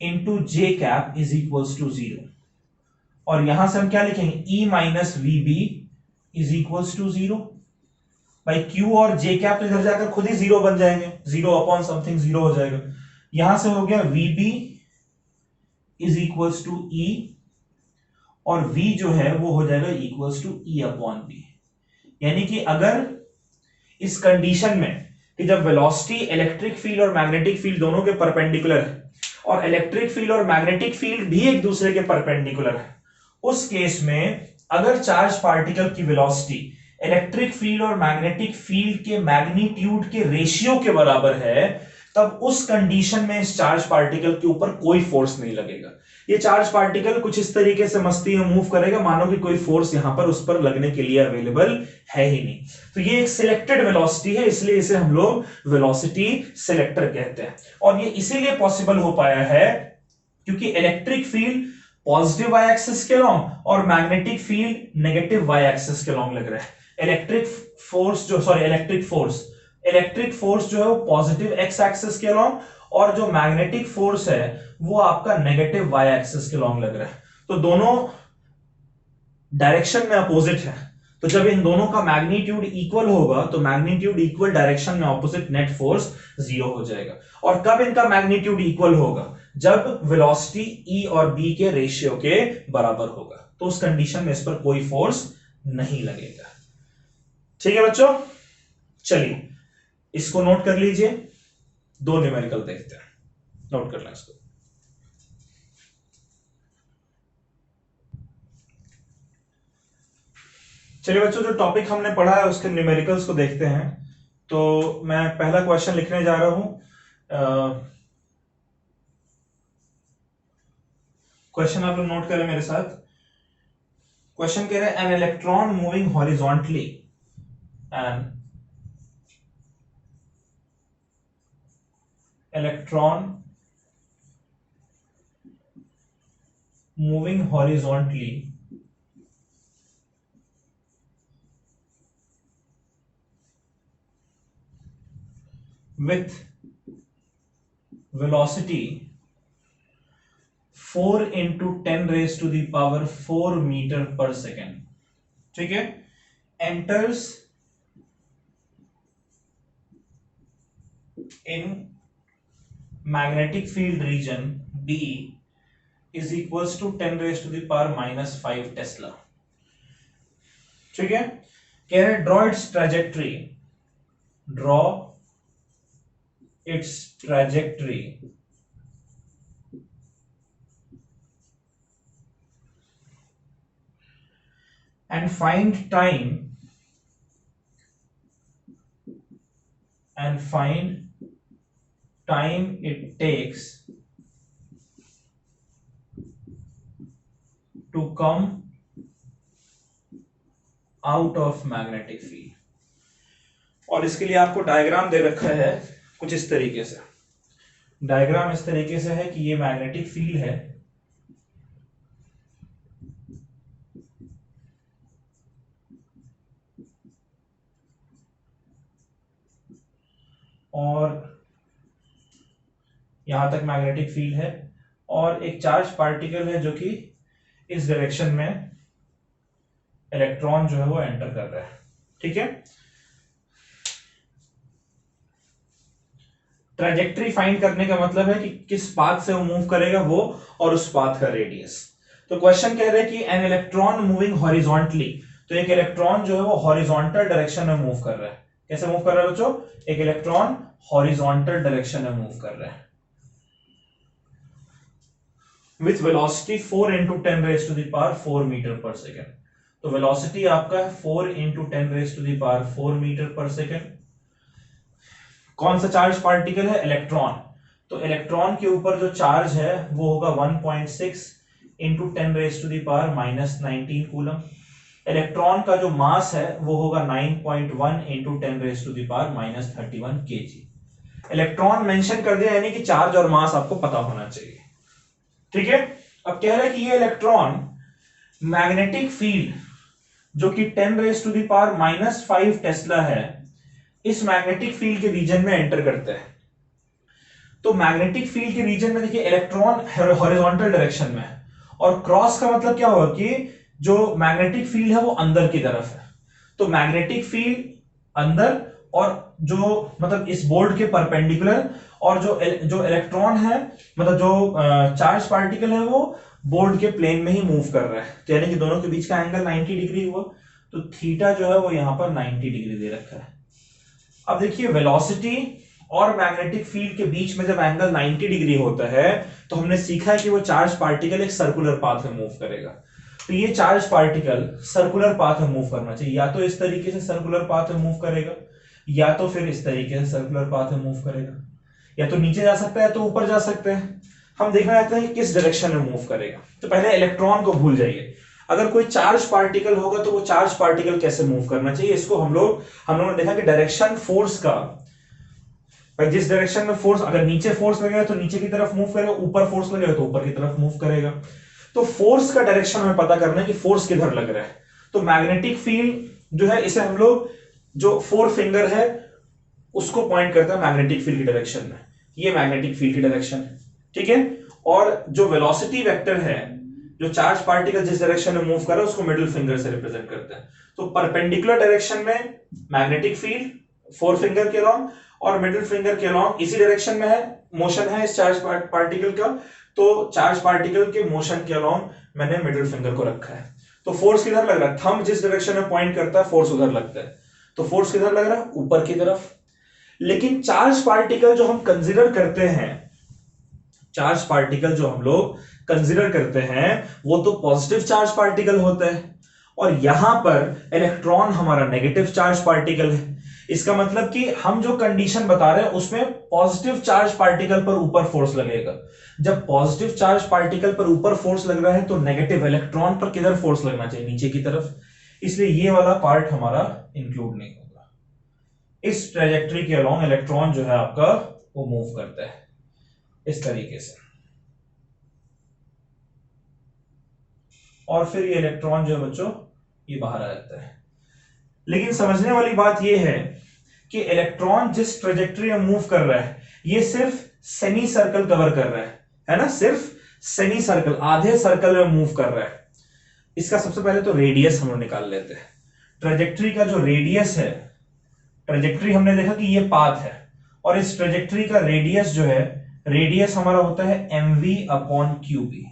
into J cap is equals to zero. और यहां से हम क्या लिखेंगे? E minus V B is equals to zero. भाई Q और जे कैप तो इधर जाकर खुद ही जीरो बन जाएंगे, जीरो अपॉन समथिंग जीरो हो जाएगा। यहां से हो गया V B is equals to E, और v जो है वो हो जाएगा equals to E upon B. यानी कि अगर इस कंडीशन में कि जब वेलोसिटी इलेक्ट्रिक फील्ड और मैग्नेटिक फील्ड दोनों के परपेंडिकुलर है और इलेक्ट्रिक फील्ड और मैग्नेटिक फील्ड भी एक दूसरे के परपेंडिकुलर है, उस केस में अगर चार्ज पार्टिकल की वेलोसिटी इलेक्ट्रिक फील्ड और मैग्नेटिक फील्ड के मैग्नीट्यूड के रेशियो के बराबर है, तब उस कंडीशन में इस चार्ज पार्टिकल के ऊपर कोई फोर्स नहीं लगेगा। ये चार्ज पार्टिकल कुछ इस तरीके से मस्ती में मूव करेगा मानो कि कोई फोर्स यहां पर उस पर लगने के लिए अवेलेबल है ही नहीं। तो ये एक सिलेक्टेड वेलोसिटी है, इसलिए इसे हम लोग वेलोसिटी सिलेक्टर कहते हैं। और ये इसीलिए पॉसिबल हो पाया है क्योंकि electric field positive Y axis के लॉन्ग और magnetic field negative Y axis के लॉन्ग लग रहा है। इलेक्ट्रिक फोर्स जो है वो पॉजिटिव एक्स एक्सिस के लॉन्ग, और जो मैग्नेटिक फोर्स है वो आपका नेगेटिव वाई एक्सिस के लॉन्ग लग रहा है। तो दोनों डायरेक्शन में अपोजिट है, तो जब इन दोनों का मैग्नीट्यूड इक्वल होगा तो मैग्नीट्यूड इक्वल डायरेक्शन में ऑपोजिट नेट फोर्स जीरो हो जाएगा। और कब इनका मैग्नीट्यूड इक्वल होगा? जब वेलोसिटी ई और बी के रेशियो के बराबर होगा, तो उस कंडीशन में इस पर कोई फोर्स नहीं लगेगा। ठीक है बच्चों, चलिए इसको नोट कर लीजिए। दो न्यूमेरिकल देखते हैं, नोट कर लें इसको। चलिए बच्चों, जो टॉपिक हमने पढ़ा है उसके न्यूमेरिकल्स को देखते हैं। तो मैं पहला क्वेश्चन लिखने जा रहा हूं। क्वेश्चन आप लोग नोट करें मेरे साथ। क्वेश्चन कह रहे हैं an electron moving horizontally an electron moving horizontally with velocity 4 into 10 raised to the power 4 meter per second, ठीक है, enters in magnetic field region B is equals to 10 raised to the power minus 5 Tesla। ठीक है, कह रहे draw its trajectory and find time it takes to come out of magnetic field। और इसके लिए आपको डायग्राम दे रखा है कुछ इस तरीके से। डायग्राम इस तरीके से है कि ये मैग्नेटिक फील्ड है और यहां तक मैग्नेटिक फील्ड है, और एक चार्ज पार्टिकल है जो कि इस डायरेक्शन में इलेक्ट्रॉन जो है वो एंटर कर रहा है। ठीक है, ट्रेजेक्ट्री फाइंड करने का मतलब है कि किस पाथ से वो मूव करेगा वो, और उस पाथ का रेडियस। तो क्वेश्चन कह रहे हैं कि एन इलेक्ट्रॉन मूविंग हॉरिजॉन्टली, तो एक इलेक्ट्रॉन जो है वो हॉरिजॉन्टल डायरेक्शन में मूव कर रहा है। कैसे मूव कर रहा है बच्चों? एक इलेक्ट्रॉन हॉरिजॉन्टल डायरेक्शन में मूव कर रहा है with velocity 4 into 10 raised to the power 4 metre per second. तो वेलोसिटी आपका है 4 into 10 raised to the power 4 metre per second. कौन सा चार्ज पार्टिकल है? इलेक्ट्रॉन। तो इलेक्ट्रॉन के ऊपर जो चार्ज है वो होगा 1.6 into 10 raised to the power -19 coulomb. Electron का जो मास है वो होगा 9.1 into 10 raised to the power -31 kg। Electron mention कर दिया, यानी कि चार्ज और मास आपको पता होना चाहिए। ठीक है, अब कह रहा है कि ये इलेक्ट्रॉन मैग्नेटिक फील्ड जो कि 10 raised to the power -5 Tesla है, इस मैग्नेटिक फील्ड के रीजन में एंटर करता है। तो मैग्नेटिक फील्ड के रीजन में देखिए इलेक्ट्रॉन हॉरिजॉन्टल डायरेक्शन में है, और क्रॉस का मतलब क्या होगा कि जो मैग्नेटिक फील्ड है वो अंदर की तरफ है। तो मैग्नेटिक फील्ड अंदर, और जो मतलब इस बोर्ड के परपेंडिकुलर, और जो इलेक्ट्रॉन है मतलब जो चार्ज पार्टिकल है वो बोर्ड के प्लेन में ही मूव कर रहा है। तो यानी कि दोनों के बीच का एंगल 90 डिग्री हुआ, तो थीटा जो है वो यहां पर 90 डिग्री दे रखा है। अब देखिए वेलोसिटी और मैग्नेटिक फील्ड के बीच में जब एंगल 90 डिग्री होता है तो हमने सीखा है कि वो चार्ज पार्टिकल एक सर्कुलर पाथ में मूव करेगा। तो ये चार्ज पार्टिकल सर्कुलर पाथ में मूव करना चाहिए, या तो इस तरीके से सर्कुलर पाथ में मूव करेगा, या तो फिर इस तरीके से सर्कुलर पाथ में मूव करेगा, या तो नीचे जा सकता है तो ऊपर जा सकते हैं। हम देखना चाहते हैं कि किस डायरेक्शन में मूव करेगा। तो पहले इलेक्ट्रॉन को भूल जाइए, अगर कोई चार्ज पार्टिकल होगा तो वो चार्ज पार्टिकल कैसे मूव करना चाहिए, इसको हम लोगों ने देखा कि डायरेक्शन फोर्स का, जिस डायरेक्शन में फोर्स, अगर नीचे फोर्स लगेगा तो नीचे की तरफ मूव करेगा, ऊपर फोर्स लगेगा तो ऊपर की तरफ मूव करेगा। तो फोर्स का डायरेक्शन हमें पता करना है कि फोर्स किधर लग रहा है। तो मैग्नेटिक फील्ड जो है इसे हम लोग जो 4 फिंगर है उसको पॉइंट करता है मैग्नेटिक फील्ड की डायरेक्शन में, ये मैग्नेटिक फील्ड की डायरेक्शन है। ठीक है, और जो वेलोसिटी वेक्टर है, जो चार्ज पार्टिकल जिस डायरेक्शन में मूव कर रहा है उसको मिडिल फिंगर से रिप्रेजेंट करते हैं। तो परपेंडिकुलर डायरेक्शन में मैग्नेटिक फील्ड 4 फिंगर के अलोंग, और मिडिल फिंगर के अलोंग इसी डायरेक्शन में है, मोशन है इस चार्ज पार्टिकल का, तो चार्ज पार्टिकल के मोशन के अलोंग मैंने मिडिल फिंगर को रखा है। तो फोर्स किधर लग रहा है? थंब जिस डायरेक्शन में पॉइंट करता है फोर्स उधर लगता है, तो फोर्स किधर लग रहा है? ऊपर की तरफ। लेकिन चार्ज पार्टिकल जो हम कंसीडर करते हैं, चार्ज पार्टिकल जो हम लोग कंसीडर करते हैं वो तो पॉजिटिव चार्ज पार्टिकल होता है, और यहां पर इलेक्ट्रॉन हमारा नेगेटिव चार्ज पार्टिकल है। इसका मतलब कि हम जो कंडीशन बता रहे हैं उसमें पॉजिटिव चार्ज पार्टिकल पर ऊपर फोर्स लगेगा। जब पॉजिटिव चार्ज पार्टिकल पर ऊपर फोर्स लग रहा है तो नेगेटिव इलेक्ट्रॉन पर किधर फोर्स लगना चाहिए? नीचे की तरफ। इसलिए ये वाला पार्ट हमारा इंक्लूड नहीं होगा। इस ट्रेजेक्ट्री के अलोंग इलेक्ट्रॉन जो है आपका वो मूव करता है इस तरीके से, और फिर ये इलेक्ट्रॉन जो है बच्चों ये बाहर आ जाता है। लेकिन समझने वाली बात ये है कि इलेक्ट्रॉन जिस ट्रेजेक्ट्री में मूव कर रहा है ये सिर्फ सेमी सर्कल कवर कर रहा है ना, सिर्फ सेमी सर्कल, आधे सर्कल में मूव कर रहा है। इसका सबसे पहले तो रेडियस हम लोग निकाल लेते हैं। ट्रेजेक्ट्री का जो रेडियस है, ट्रेजेक्ट्री हमने देखा कि ये पाथ है, और इस ट्रेजेक्ट्री का रेडियस जो है, रेडियस हमारा होता है mv/qb,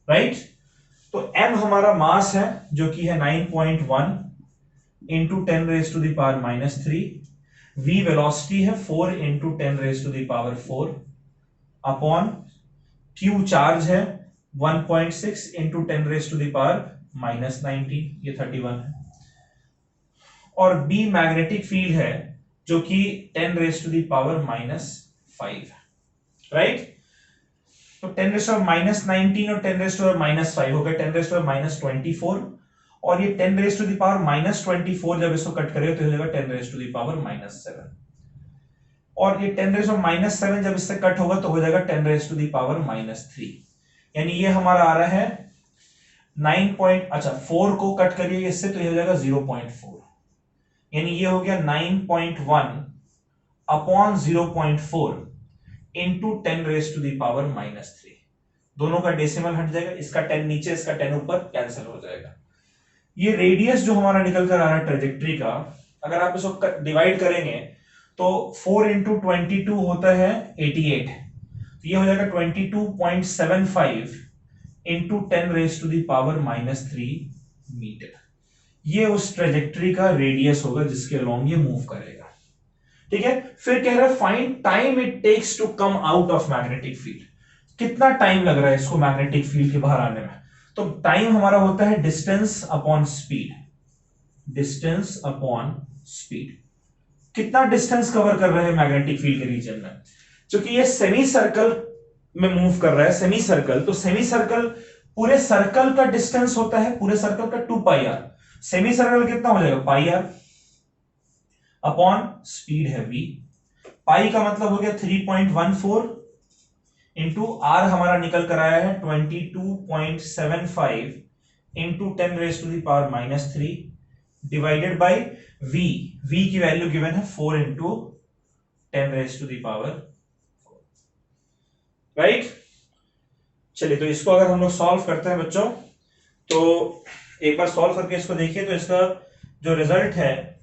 राइट। तो m हमारा मास है जो कि है 9.1 into 10 raised to the power -3, v velocity है 4 into 10 raised to the power 4 upon q charge है 1.6 into 10 raised to the power -19, ये 31 है, और b मैग्नेटिक फील्ड है जो कि 10 raised to the power -5 है, राइट। तो 10 raised to the power -19 और 10 raised to the power -5 हो गया 10 raised to the power -24, और ये 10 raised to the power -24 जब इसको कट करेगा तो हो जाएगा 10 raised to the power -7, और ये 10 raised to the -7 जब इससे कट होगा तो हो जाएगा 10 raised to the power -3, यानी ये हमारा आ रहा है 4 को कट करिए इससे तो ये हो जाएगा 0.4, यानी ये हो गया 9.1 upon 0.4 into 10 raised to the power -3। दोनों का डेसिमल हट जाएगा, इसका 10 नीचे इसका 10 ऊपर, कैंसिल हो जाएगा। ये रेडियस जो हमारा निकल कर आ रहा है ट्रेजेक्ट्री का, अगर आप इसको डिवाइड करेंगे तो 4 इंटू 22 होता है 88, तो ये हो जाएगा 22.75 इंटू 10⁻³ मीटर। ये उस ट्रेजेक्टरी का रेडियस होगा जिसके अलोंग ये मूव करेगा। ठीक है, फिर कह रहा है find time it takes to come out of magnetic field. कितना टाइम लग रहा है इसको मैग्नेटिक फील्ड के बाहर आने में? तो टाइम हमारा होता है distance upon speed, distance upon speed. कितना डिस्टेंस कवर कर रहे हैं मैग्नेटिक फील्ड के रीजन में? क्योंकि ये सेमी सर्कल में मूव कर रहा है, सेमी सर्कल, तो सेमी सर्कल पूरे सर्कल का डिस्टेंस होता है, पूरे सर्कल का 2πr। सेमी सर्कल कितना हो जाएगा? πr अपॉन स्पीड है v। पाई का मतलब हो गया 3.14 इंटू आर हमारा निकल कर आया है 22.75 into 10⁻³ divided by v। v की वैल्यू गिवन है 4 इंटू 10⁻⁴। राइट, चलिए तो इसको अगर हम लोग सॉल्व करते हैं बच्चों, तो एक बार सॉल्व करके इसको देखिए तो इसका जो रिजल्ट है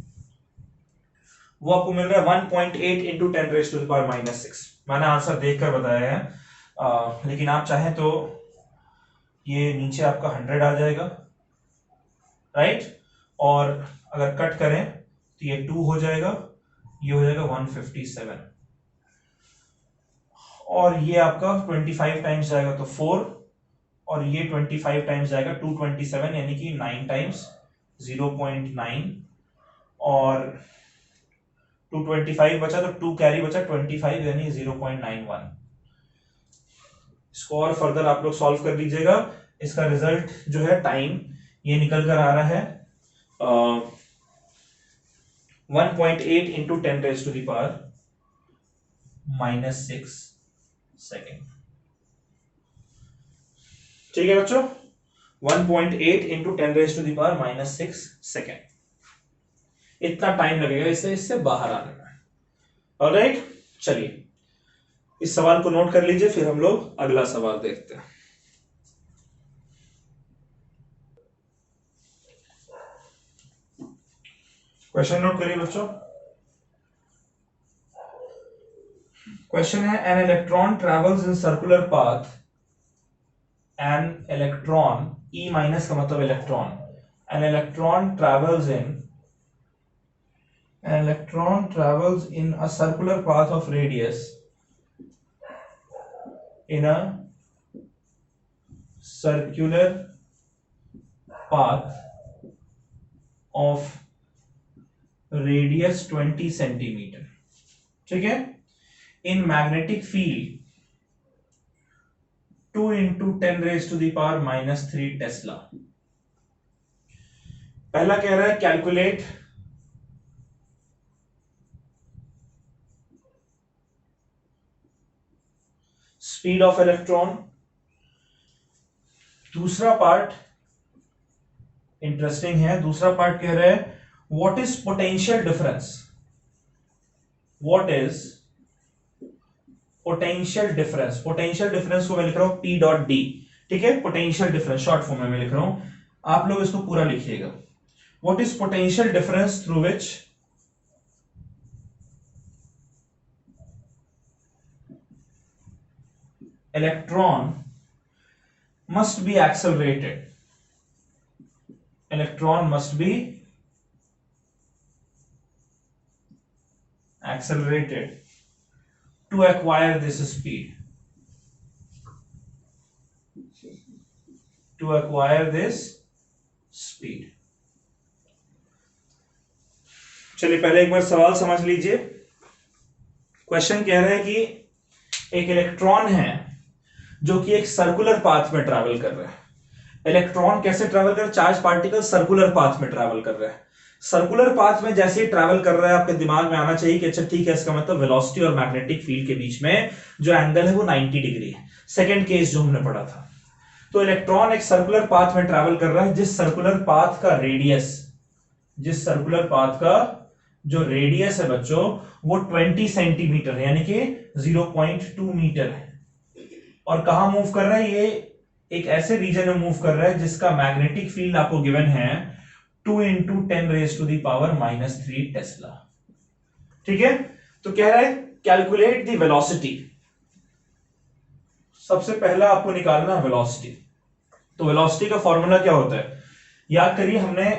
वो आपको मिल रहा है 1.8 इंटू 10⁻⁻⁶। मैंने आंसर देखकर बताया है, लेकिन आप चाहें तो ये नीचे आपका 100 आ जाएगा। राइट, और अगर कट करें तो ये 2 हो जाएगा, ये हो जाएगा 157, और ये आपका 25 टाइम्स जाएगा तो 4, और ये 25 टाइम्स जाएगा 227, यानी कि 9 टाइम्स 0.9, और 225 बचा तो 2 कैरी बचा 25, यानी 0.91। इसको और फर्दर आप लोग सॉल्व कर लीजिएगा। इसका रिजल्ट जो है टाइम ये निकल कर आ रहा है 1.8 इंटू 10⁻⁻⁶ सेकेंड। ठीक है बच्चों, 1.8 इंटू 10⁻⁻⁶ सेकेंड, इतना टाइम लगेगा इससे बाहर आने में। ऑलराइट, चलिए इस सवाल को नोट कर लीजिए, फिर हम लोग अगला सवाल देखते हैं। क्वेश्चन नोट करिए बच्चों। क्वेश्चन है an electron travels in circular path, an electron, E minus का मतलब electron, an electron travels in a circular path of radius, in a circular path of radius 20 centimeter। ठीक है, in magnetic field 2 into 10⁻³ Tesla. पहला कह रहा है calculate speed of electron. दूसरा part interesting है, दूसरा पार्ट कह रहा है what is potential difference, what is potential difference. Potential difference को मैं लिख रहा हूं P डॉट डी। ठीक है, पोटेंशियल डिफरेंस शॉर्ट फॉर्म में मैं लिख रहा हूं, आप लोग इसको पूरा लिखिएगा। What is potential difference through which electron must be accelerated, electron must be accelerated to acquire this speed, to acquire this speed। चलिए पहले एक बार सवाल समझ लीजिए। क्वेश्चन कह रहा है कि एक इलेक्ट्रॉन है जो कि एक सर्कुलर पाथ में ट्रैवल कर रहा है। इलेक्ट्रॉन कैसे ट्रैवल कर रहा है? चार्ज पार्टिकल सर्कुलर पाथ में ट्रैवल कर रहा है। सर्कुलर पाथ में जैसे ही ट्रैवल कर रहा है, आपके दिमाग में आना चाहिए कि अच्छा ठीक है, इसका मतलब वेलोसिटी और मैग्नेटिक फील्ड के बीच में जो एंगल है वो 90 डिग्री है। सेकेंड केस जो हमने पढ़ा था। तो इलेक्ट्रॉन एक सर्कुलर पाथ में ट्रैवल कर रहा है, जिस सर्कुलर पाथ का रेडियस, जिस सर्कुलर पाथ का जो रेडियस है बच्चों वो 20 सेंटीमीटर है, यानी कि 0.2 मीटर है। और कहां मूव कर रहा है? ये एक ऐसे रीजन में मूव कर रहा है जिसका मैग्नेटिक फील्ड आपको गिवन है 2 into 10⁻³ टेस्ला। ठीक है, तो कह रहा है कैलकुलेट द वेलोसिटी। सबसे पहला आपको निकालना है वेलोसिटी। तो वेलोसिटी का फॉर्मूला क्या होता है, याद करिए हमने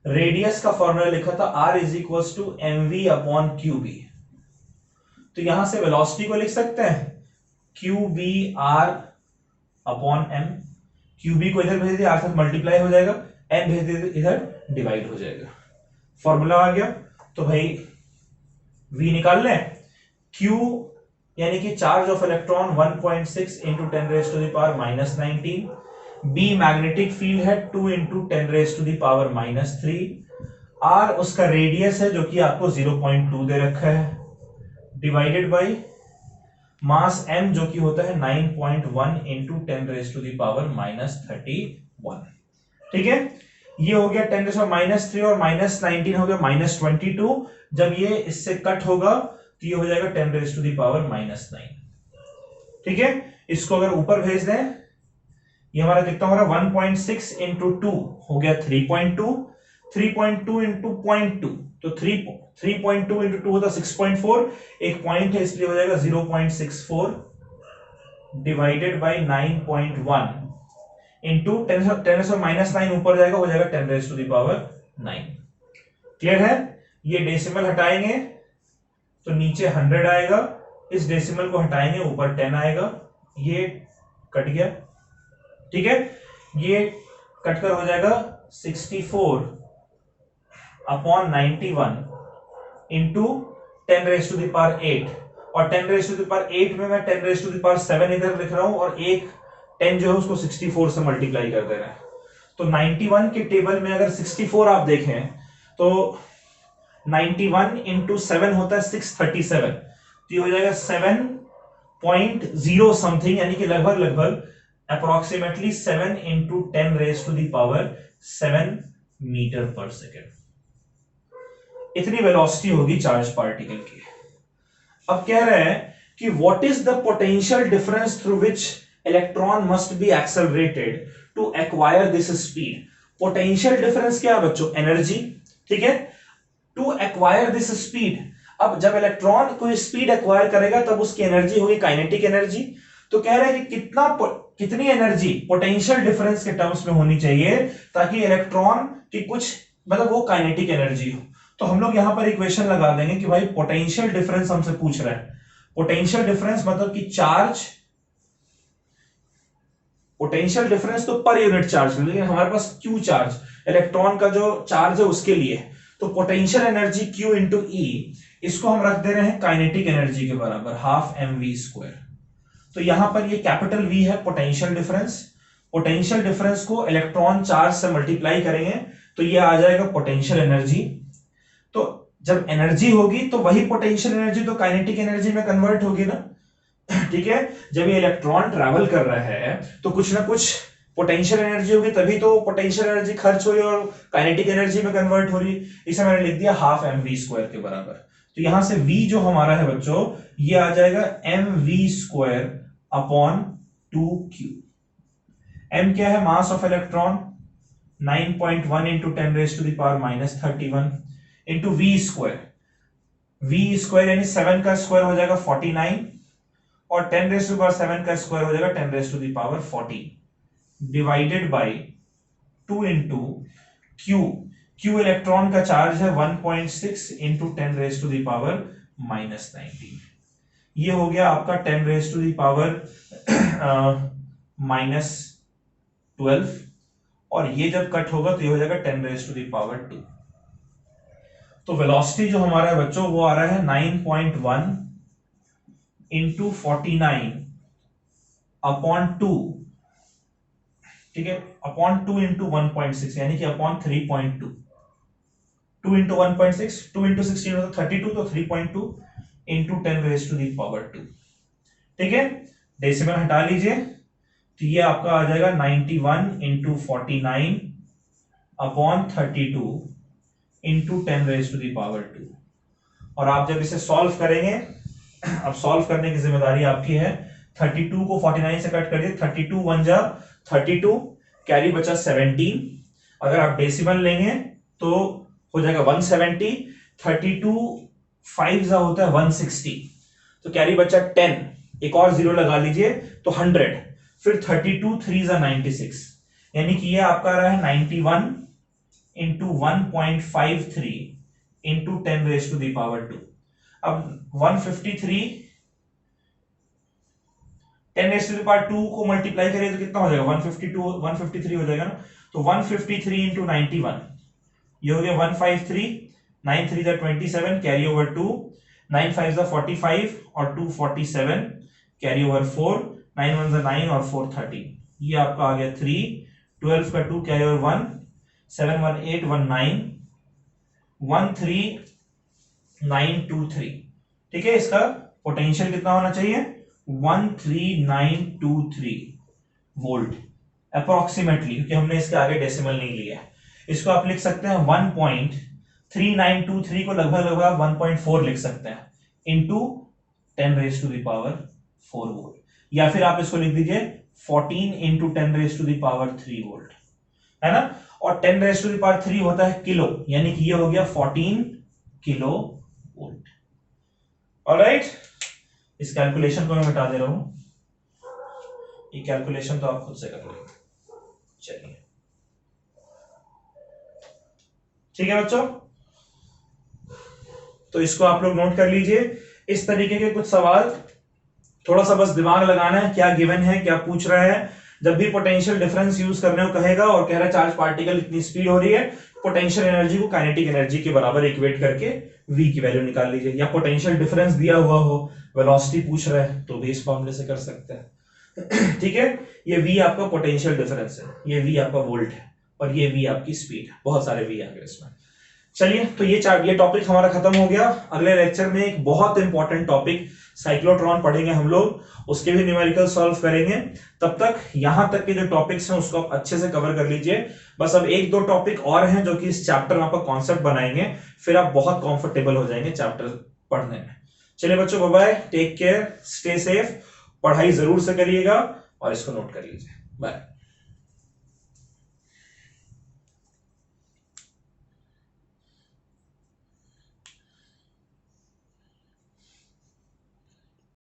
रेडियस का फॉर्मूला लिखा था r is equal to mv upon QB. तो यहां से वेलोसिटी को लिख सकते हैं QB r upon m। QB को इधर भेज दिया, r तक मल्टीप्लाई हो जाएगा, m भेज दिया इधर डिवाइड हो जाएगा, फॉर्मूला आ गया। तो भाई v निकाल लें, q यानी कि charge of electron 1.6 into 10 raise to the power minus 19, b magnetic field है 2 into 10 raise to the power minus 3, r उसका रेडियस है जो कि आपको 0.2 दे रखा है, डिवाइडेड बाय मास m जो कि होता है 9.1 into 10 raise to the power minus 31। ठीक है, ये हो गया 10 रेज टू माइनस 3 और माइनस 19 हो गया माइनस 22। जब ये इससे कट होगा तो ये हो जाएगा 10 raise to the power minus 9। ठीक है, इसको अगर ऊपर भेज दें, ये हमारा कितना हो रहा है 1.6 इंटू 2 हो गया 3.2, 3.2 इंटू 0.2 तो 3.2 इंटू 2 होता 6.4, एक पॉइंट है इसलिए हो जाएगा 0.64 डिवाइडेड बाय 9.1 इंटू 10 माइनस 9 ऊपर जाएगा, हो जाएगा 10 raise to the power 9। Clear है, ये डेसिमल हटाएंगे तो नीचे 100 आएगा, इस डेसिमल को हटाएंगे ऊपर 10 आएगा, ये कट गया। ठीक है, ये कटकर हो जाएगा 64 upon 91 into 10 raise to the power 8, और 10 रेज टू द पावर 8 में मैं 10 रेज टू द पावर 7 इधर लिख रहा हूं और एक 10 जो है उसको 64 से मल्टीप्लाई कर दे रहा है। तो 91 के टेबल में अगर 64 आप देखें तो 91 इंटू 7 होता है 637, तो ये हो जाएगा 7.0 समथिंग, यानी कि लगभग approximately 7 into 10 raise to the power 7 metre per second. इतनी वेलोसिटी होगी चार्ज पार्टिकल की। अब कह रहे हैं कि what is the potential difference through which electron must be accelerated to acquire this speed. Potential difference क्या है बच्चों, एनर्जी। ठीक है, टू एक्वायर दिस स्पीड, अब जब इलेक्ट्रॉन कोई स्पीड एक्वायर करेगा तब उसकी एनर्जी होगी काइनेटिक एनर्जी। तो कह रहे हैं कि कितनी एनर्जी पोटेंशियल डिफरेंस के टर्म्स में होनी चाहिए ताकि इलेक्ट्रॉन की कुछ मतलब वो काइनेटिक एनर्जी हो। तो हम लोग यहां पर इक्वेशन लगा देंगे कि भाई पोटेंशियल डिफरेंस हमसे पूछ रहा है, पोटेंशियल डिफरेंस मतलब कि चार्ज, पोटेंशियल डिफरेंस तो पर यूनिट चार्ज, लेकिन हमारे पास क्यू चार्ज इलेक्ट्रॉन का जो चार्ज है उसके लिए, तो पोटेंशियल एनर्जी क्यू इंटू ई, इसको हम रख दे रहे हैं काइनेटिक एनर्जी के बराबर हाफ mv²। तो यहां पर ये कैपिटल V है पोटेंशियल डिफरेंस, पोटेंशियल डिफरेंस को इलेक्ट्रॉन चार्ज से मल्टीप्लाई करेंगे तो ये आ जाएगा पोटेंशियल एनर्जी। तो जब एनर्जी होगी तो वही पोटेंशियल एनर्जी तो काइनेटिक एनर्जी में कन्वर्ट होगी ना। ठीक है, जब ये इलेक्ट्रॉन ट्रैवल कर रहा है तो कुछ ना कुछ पोटेंशियल एनर्जी होगी, तभी तो पोटेंशियल एनर्जी खर्च हुई और काइनेटिक एनर्जी में कन्वर्ट हो रही। इसे मैंने लिख दिया हाफ mv² के बराबर। तो यहां से v जो हमारा है बच्चों ये आ जाएगा mv² अपॉन 2q। m क्या है, mass of electron 9.1 into 10 raise to the power minus 31 into v² यानी 7 का स्क्वायर हो जाएगा 49 और 10 रेज टू पावर 7 का स्क्वायर हो जाएगा 10 raise to the power 40 divided by 2 into Q electron का चार्ज है 1.6 into 10 raise to the power minus 19। ये हो गया आपका 10 raise to the power minus 12 और ये जब कट होगा तो ये हो जाएगा 10 रेज टू द पावर 2। तो वेलोसिटी जो हमारा है बच्चों वो आ रहा है 9.1 इंटू 49 अपॉन 2। ठीक है, अपॉन 2 इंटू 1.6 यानी कि अपॉन 3.2। 2 इंटू 1.6, 2 इंटू 16 होता 32, तो 3.2 into 10 raise to the power 2। ठीक है, डेसिमल हटा लीजिए तो ये आपका आ जाएगा 91 into 49 upon 32 into 10 raise to the power 2। और आप जब इसे सॉल्व करेंगे, अब सॉल्व करने की जिम्मेदारी आपकी है। 32 को 49 से कट कर दिए, 32 1 जा 32, कैरी बचा 17। अगर आप डेसिमल लेंगे तो हो जाएगा 170। 32 5 जा होता है 160, तो कैरी बचा 10, एक और जीरो लगा लीजिए तो 100, फिर 32 3 जा 96, यानी कि ये आपका रहा है 91 into 1.53 into 10 raise to the power 2। अब 153 10 रेज टू द पावर 2 को मल्टीप्लाई करें तो कितना हो जाएगा, 152 153 हो जाएगा ना, तो 153 इंटू 91, ये हो गया 153, 9 3 जा 27, कैरी ओवर 2, 9 5 जा 45 और 2 47, कैरी ओवर 4, 9 1 जा 9 और 4 13, ये आपका आ गया 3, 12 का 2 कैरी ओवर 1, 7 1 8 1 9 1 3 9 2 3। ठीक है, इसका पोटेंशियल कितना होना चाहिए, 13923 वोल्ट अप्रोक्सीमेटली, क्योंकि हमने इसके आगे डेसिमल नहीं लिया है। इसको आप लिख सकते हैं 1.3923 को लगभग लगभग 1.4 लिख सकते हैं into 10 raise to the power 4 volt, या फिर आप इसको लिख दीजिए 14 into 10 raise to the power 3 volt, है ना। और 10 रेज टू द पावर 3 होता है किलो, यानी कि ये हो गया 14 किलो वोल्ट। ऑलराइट, इस कैलकुलेशन को मैं हटा दे रहा हूं, ये कैलकुलेशन तो आप खुद से कर लेंगे। चलिए ठीक है बच्चों, तो इसको आप लोग नोट कर लीजिए। इस तरीके के कुछ सवाल थोड़ा सा बस दिमाग लगाना है, क्या गिवन है, क्या पूछ रहा है। जब भी पोटेंशियल डिफरेंस यूज करने को कहेगा और कह रहा है चार्ज पार्टिकल इतनी स्पीड हो रही है, पोटेंशियल एनर्जी को काइनेटिक एनर्जी के बराबर इक्वेट करके v की वैल्यू निकाल लीजिए। या पोटेंशियल डिफरेंस दिया हुआ हो, वेलोसिटी पूछ रहा है, तो भी इस फॉर्मूले से कर सकते हैं। ठीक है, ये v आपका पोटेंशियल डिफरेंस है, ये v आपका वोल्ट है, और ये v आपकी स्पीड है। बहुत सारे v आ गए इसमें। चलिए, तो ये टॉपिक हमारा खत्म हो गया। अगले लेक्चर में एक बहुत इंपॉर्टेंट टॉपिक साइक्लोट्रॉन पढ़ेंगे हम लोग, उसके भी न्यूमेरिकल सॉल्व करेंगे। तब तक यहां तक के जो टॉपिक्स हैं उसको आप अच्छे से कवर कर लीजिए। बस अब एक दो टॉपिक और हैं जो कि इस चैप्टर में आपका कॉन्सेप्ट बनाएंगे, फिर आप बहुत कंफर्टेबल हो जाएंगे चैप्टर पढ़ने में। चलिए बच्चों, bye bye, take care, stay safe, पढ़ाई जरूर से करिएगा और इसको नोट कर लीजिए। बाय।